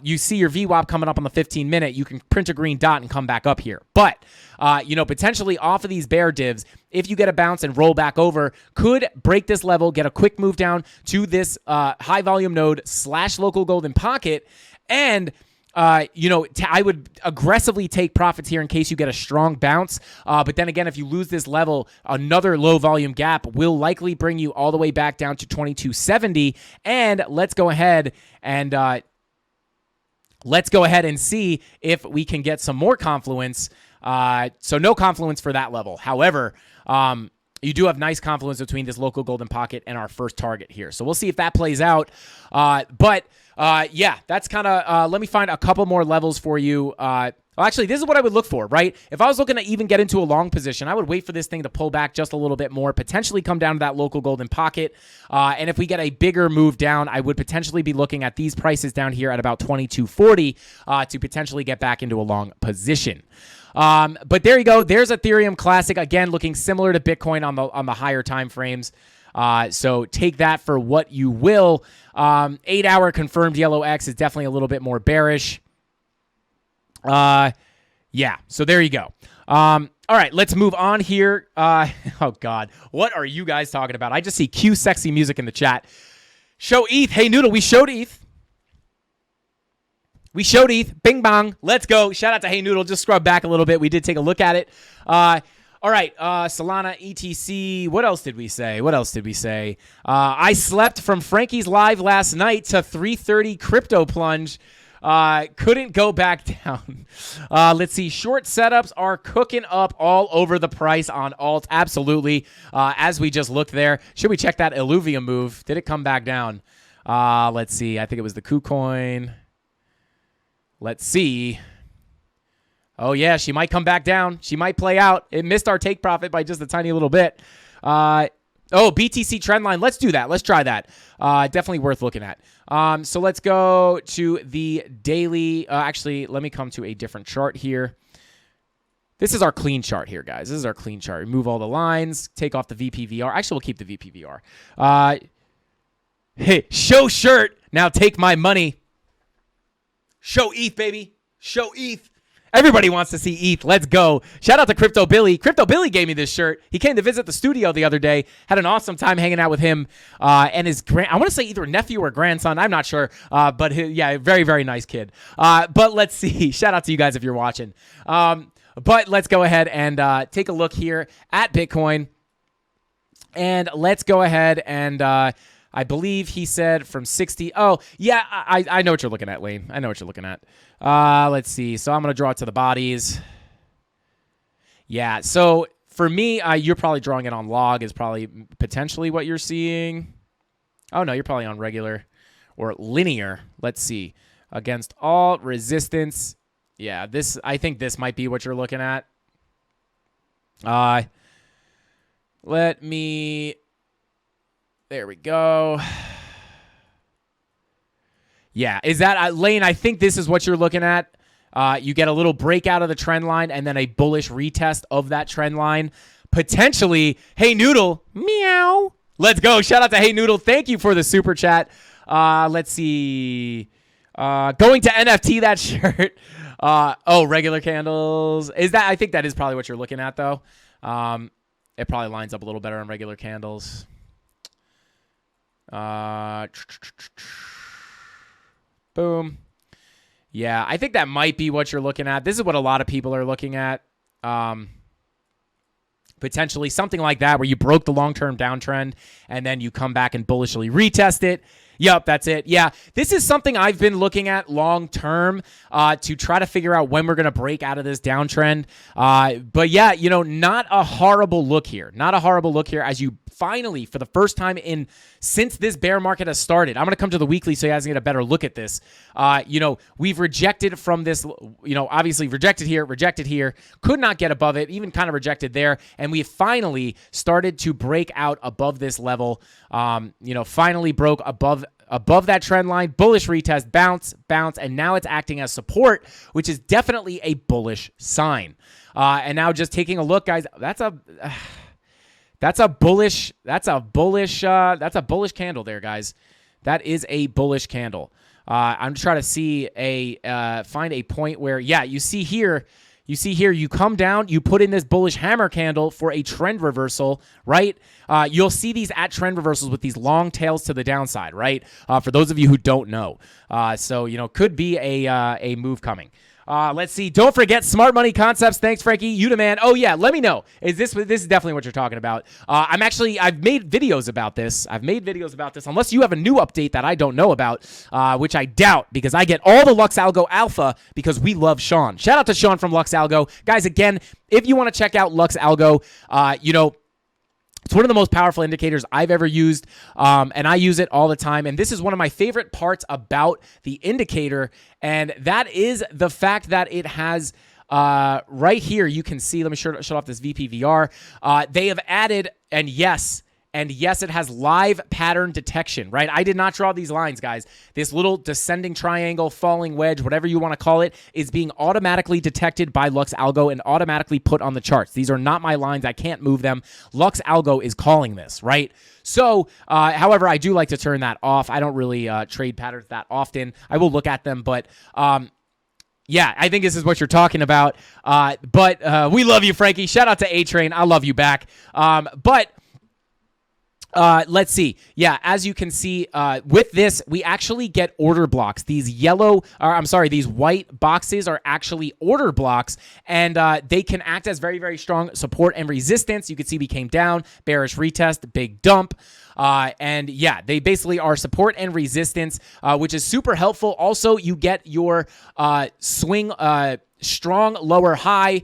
You see your VWAP coming up on the 15-minute. You can print a green dot and come back up here. But, potentially off of these bear divs, if you get a bounce and roll back over, could break this level, get a quick move down to this high volume node / local golden pocket. And, I would aggressively take profits here in case you get a strong bounce. But then again, if you lose this level, another low volume gap will likely bring you all the way back down to 2270. And let's go ahead and see if we can get some more confluence. So no confluence for that level. However, you do have nice confluence between this local golden pocket and our first target here. So we'll see if that plays out. But that's kind of, let me find a couple more levels for you. Well, actually, this is what I would look for, right? If I was looking to even get into a long position, I would wait for this thing to pull back just a little bit more, potentially come down to that local golden pocket. And if we get a bigger move down, I would potentially be looking at these prices down here at about 22.40 to potentially get back into a long position. But there you go. There's Ethereum Classic, again, looking similar to Bitcoin on the higher time frames. So take that for what you will. 8-hour confirmed yellow X is definitely a little bit more bearish. Yeah, so there you go. All right, let's move on here. Oh, God. What are you guys talking about? I just see cue sexy music in the chat. Show ETH. Hey, Noodle, we showed ETH. We showed ETH. Bing, bong. Let's go. Shout out to Hey Noodle. Just scrub back a little bit. We did take a look at it. All right, Solana, ETC. What else did we say? I slept from Frankie's live last night to 3:30 crypto plunge. Couldn't go back down. Let's see. Short setups are cooking up all over the price on alt. Absolutely. As we just looked there. Should we check that Illuvium move? Did it come back down? Let's see. I think it was the KuCoin. Let's see. Oh, yeah. She might come back down. She might play out. It missed our take profit by just a tiny little bit. BTC trend line. Let's do that. Let's try that. Definitely worth looking at. So let's go to the daily. Actually, let me come to a different chart here. This is our clean chart here, guys. This is our clean chart. Remove all the lines. Take off the VPVR. Actually, we'll keep the VPVR. Hey, show shirt. Now take my money. Show ETH, baby. Show ETH. Everybody wants to see ETH. Let's go. Shout out to Crypto Billy. Crypto Billy gave me this shirt. He came to visit the studio the other day. Had an awesome time hanging out with him and his I want to say either nephew or grandson. I'm not sure. But yeah, very, very nice kid. But let's see. Shout out to you guys if you're watching. But let's go ahead and take a look here at Bitcoin. And let's go ahead and I believe he said from 60. Oh, yeah, I know what you're looking at, Lane. I know what you're looking at. Let's see. So I'm going to draw it to the bodies. Yeah, so for me, you're probably drawing it on log is probably potentially what you're seeing. Oh, no, you're probably on regular or linear. Let's see. Against all resistance. Yeah, I think this might be what you're looking at. There we go. Yeah, is that Lane? I think this is what you're looking at. You get a little breakout of the trend line and then a bullish retest of that trend line. Potentially, Hey Noodle, meow. Let's go. Shout out to Hey Noodle. Thank you for the super chat. Let's see. Going to NFT that shirt. Regular candles. I think that is probably what you're looking at, though. It probably lines up a little better on regular candles. Boom. Yeah, I think that might be what you're looking at. This is what a lot of people are looking at. Potentially something like that where you broke the long-term downtrend and then you come back and bullishly retest it. Yep, that's it. Yeah, this is something I've been looking at long-term to try to figure out when we're going to break out of this downtrend. But yeah, not a horrible look here. Not a horrible look here as you finally, for the first time since this bear market has started, I'm going to come to the weekly so you guys can get a better look at this. We've rejected from this, obviously rejected here, could not get above it, even kind of rejected there. And we finally started to break out above this level, finally broke above that trend line, bullish retest, bounce, and now it's acting as support, which is definitely a bullish sign. And now just taking a look, guys, that's a bullish candle there, guys. That is a bullish candle. I'm trying to see find a point where, yeah, you see here, you come down, you put in this bullish hammer candle for a trend reversal, right? You'll see these at trend reversals with these long tails to the downside, right? For those of you who don't know. So, could be a move coming. Let's see. Don't forget Smart Money Concepts. Thanks, Frankie. You the man. Oh, yeah. Let me know. This is definitely what you're talking about. I've made videos about this. Unless you have a new update that I don't know about, which I doubt because I get all the Lux Algo Alpha because we love Sean. Shout out to Sean from Lux Algo. Guys, again, if you want to check out Lux Algo, It's one of the most powerful indicators I've ever used, and I use it all the time. And this is one of my favorite parts about the indicator, and that is the fact that it has right here, you can see, let me shut off this VPVR. They have added, and yes, it has live pattern detection, right? I did not draw these lines, guys. This little descending triangle, falling wedge, whatever you want to call it, is being automatically detected by Lux Algo and automatically put on the charts. These are not my lines. I can't move them. Lux Algo is calling this, right? So, however, I do like to turn that off. I don't really trade patterns that often. I will look at them, but yeah, I think this is what you're talking about. But we love you, Frankie. Shout out to A-Train. I love you back. Let's see. Yeah, as you can see, with this, we actually get order blocks. These these white boxes are actually order blocks, and they can act as very, very strong support and resistance. You can see we came down, bearish retest, big dump. And yeah, they basically are support and resistance, which is super helpful. Also, you get your swing strong lower high.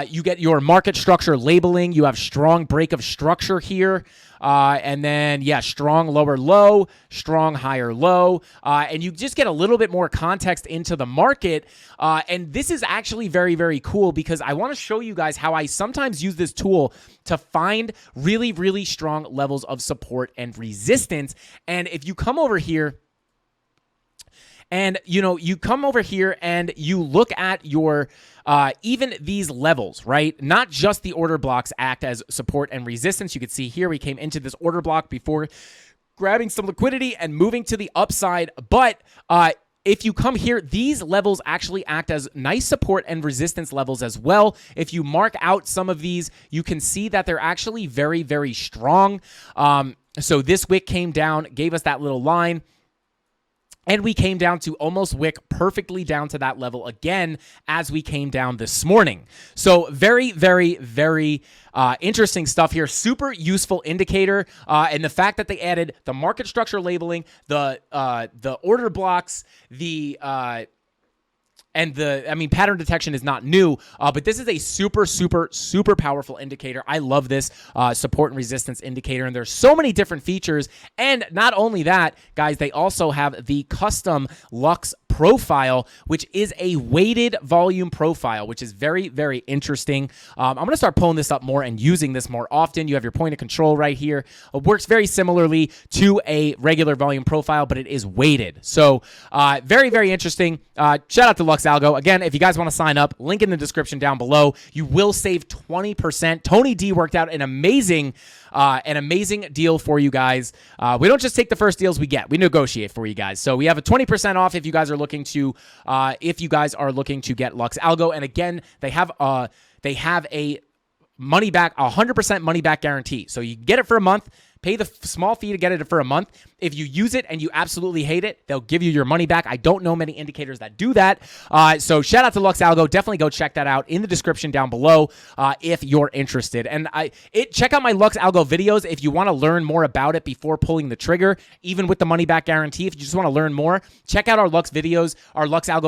You get your market structure labeling. You have strong break of structure here. And then, yeah, strong lower low, strong higher low. And you just get a little bit more context into the market. And this is actually very, very cool because I want to show you guys how I sometimes use this tool to find really, really strong levels of support and resistance. And if you come over here, and, you come over here and you look at your, even these levels, right? Not just the order blocks act as support and resistance. You can see here we came into this order block before grabbing some liquidity and moving to the upside. But if you come here, these levels actually act as nice support and resistance levels as well. If you mark out some of these, you can see that they're actually very, very strong. So this wick came down, gave us that little line. And we came down to almost wick perfectly down to that level again as we came down this morning. So very, very, very interesting stuff here. Super useful indicator. And the fact that they added the market structure labeling, the order blocks, pattern detection is not new, but this is a super, super, super powerful indicator. I love this support and resistance indicator, and there's so many different features. And not only that, guys, they also have the custom Lux profile, which is a weighted volume profile, which is very, very interesting. I'm going to start pulling this up more and using this more often. You have your point of control right here. It works very similarly to a regular volume profile, but it is weighted. So very, very interesting. Shout out to Lux Algo. Again, if you guys want to sign up, link in the description down below. You will save 20%. Tony D worked out an amazing deal for you guys. We don't just take the first deals we get. We negotiate for you guys. So we have a 20% off if you guys are looking to get Lux Algo. And again, they have a money back, 100% money back guarantee. So you get it for a month. Pay the small fee to get it for a month. If you use it and you absolutely hate it, they'll give you your money back. I don't know many indicators that do that. So shout out to Lux Algo. Definitely go check that out in the description down below if you're interested. And check out my Lux Algo videos if you want to learn more about it before pulling the trigger, even with the money back guarantee. If you just want to learn more, check out our Lux Algo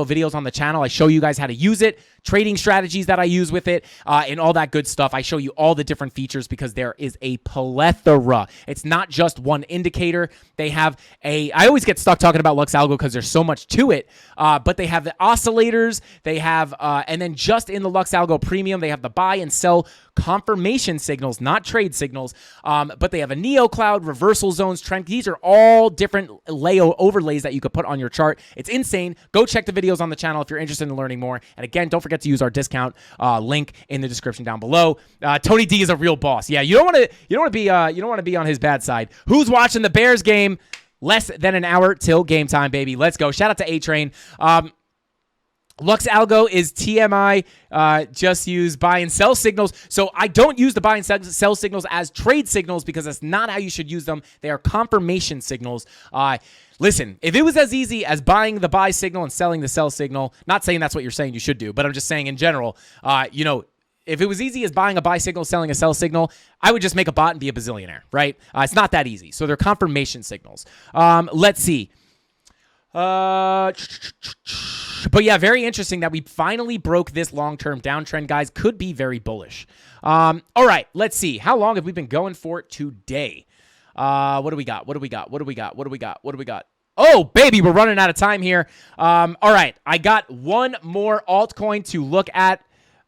videos on the channel. I show you guys how to use it, trading strategies that I use with it, and all that good stuff. I show you all the different features because there is a plethora. It's not just one indicator. They have I always get stuck talking about Lux Algo because there's so much to it, but they have the oscillators. They have, and then just in the Lux Algo Premium, they have the buy and sell confirmation signals, not trade signals, but they have a Neo Cloud, reversal zones, trend. These are all different overlays that you could put on your chart. It's insane. Go check the videos on the channel if you're interested in learning more. And again, don't forget to use our discount link in the description down below. Tony D is a real boss. Yeah, you don't want to be on his bad side. Who's watching the Bears game? Less than an hour till game time, baby. Let's go. Shout out to A-Train. Lux Algo is TMI, just use buy and sell signals. So I don't use the buy and sell signals as trade signals because that's not how you should use them. They are confirmation signals. Listen, if it was as easy as buying the buy signal and selling the sell signal, not saying that's what you're saying you should do, but I'm just saying in general, if it was easy as buying a buy signal, selling a sell signal, I would just make a bot and be a bazillionaire, right? It's not that easy. So they're confirmation signals. Let's see. But yeah, very interesting that we finally broke this long-term downtrend, guys. Could be very bullish. All right, let's see. How long have we been going for today? What do we got? Oh, baby, we're running out of time here. All right, I got one more altcoin to look at.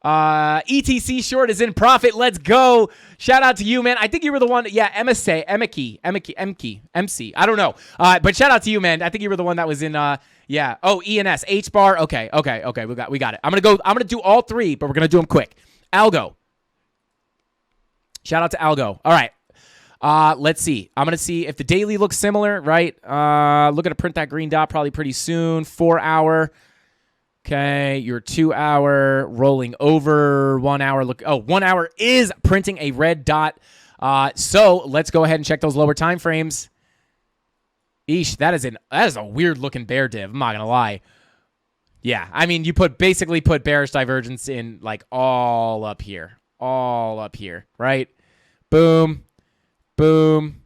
ETC short is in profit. Let's go. Shout out to you, man. I think you were the one. Yeah, MC. I don't know. But shout out to you, man. I think you were the one that was in. Yeah. Oh, ENS, H bar. Okay. We got it. I'm gonna do all three, but we're gonna do them quick. Algo. Shout out to Algo. All right. Let's see. I'm gonna see if the daily looks similar, right? Looking to print that green dot probably pretty soon. 4 hour. Okay, your 2 hour rolling over 1 hour. Look, 1 hour is printing a red dot. So let's go ahead and check those lower time frames. Eesh, that is a weird looking bear div. I'm not gonna lie. Yeah, I mean you basically put bearish divergence in like all up here, right? Boom, boom.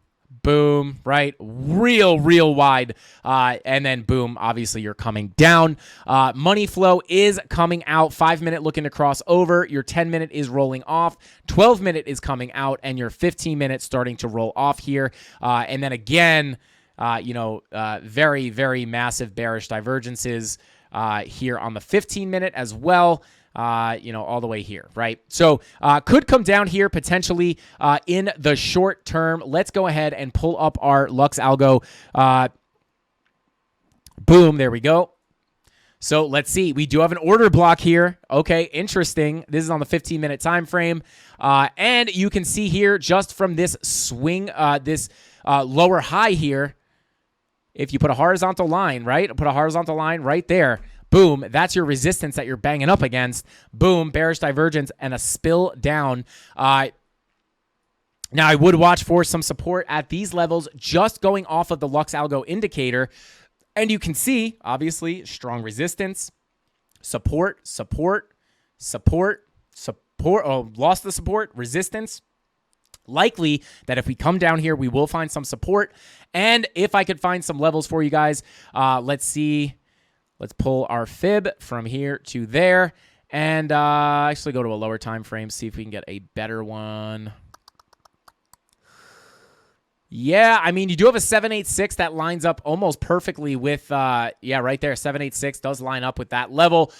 Boom, right? Real wide. And then boom, obviously you're coming down. Money flow is coming out. 5 minute looking to cross over. Your 10 minute is rolling off. 12 minute is coming out. And your 15 minute starting to roll off here. And then again, very massive bearish divergences here on the 15 minute as well. All the way here, right? So could come down here potentially in the short term. Let's go ahead and pull up our Lux Algo. Boom, there we go. So let's see. We do have an order block here. Okay, interesting. This is on the 15-minute time frame. And you can see here just from this swing, this lower high here, if you put a horizontal line, right? Put a horizontal line right there. Boom, that's your resistance that you're banging up against. Boom, bearish divergence and a spill down. Now, I would watch for some support at these levels just going off of the Lux Algo indicator. And you can see, obviously, strong resistance, support. Oh, lost the support, resistance. Likely that if we come down here, we will find some support. And if I could find some levels for you guys, let's see. Let's pull our fib from here to there and actually go to a lower time frame, see if we can get a better one. Yeah, I mean, you do have a 786 that lines up almost perfectly with, right there, 786 does line up with that level.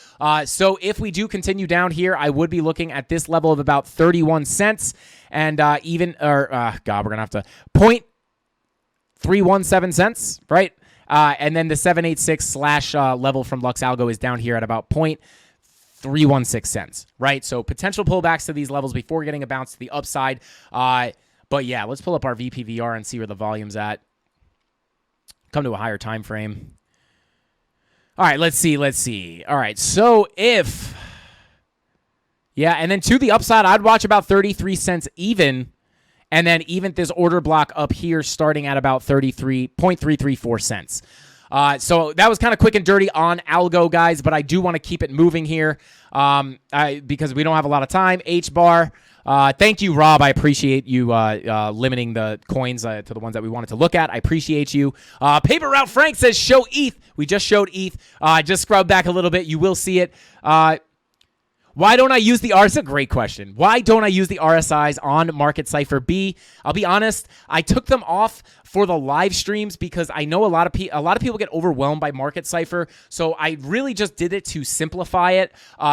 So if we do continue down here, I would be looking at this level of about 31 cents and we're going to have to 0.317 cents, right? And then the 786 / level from Lux Algo is down here at about 0.316 cents, right? So potential pullbacks to these levels before getting a bounce to the upside. But yeah, let's pull up our VPVR and see where the volume's at. Come to a higher time frame. All right, let's see. All right, so and then to the upside, I'd watch about 33 cents even. And then even this order block up here starting at about 33.334 cents. So that was kind of quick and dirty on Algo, guys, but I do want to keep it moving here because we don't have a lot of time. H-bar. Thank you, Rob. I appreciate you limiting the coins to the ones that we wanted to look at. I appreciate you. Paper Route Frank says, show ETH. We just showed ETH. Just scrub back a little bit. You will see it. Why don't I use the RSI? That's a great question. Why don't I use the RSIs on Market Cypher B? I'll be honest, I took them off for the live streams because I know a lot of people get overwhelmed by Market Cypher. So I really just did it to simplify it,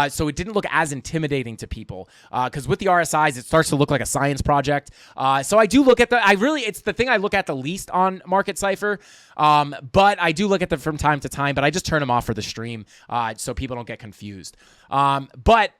so it didn't look as intimidating to people. Because with the RSIs, it starts to look like a science project. So I do look at it's the thing I look at the least on Market Cypher. But I do look at them from time to time. But I just turn them off for the stream, so people don't get confused. But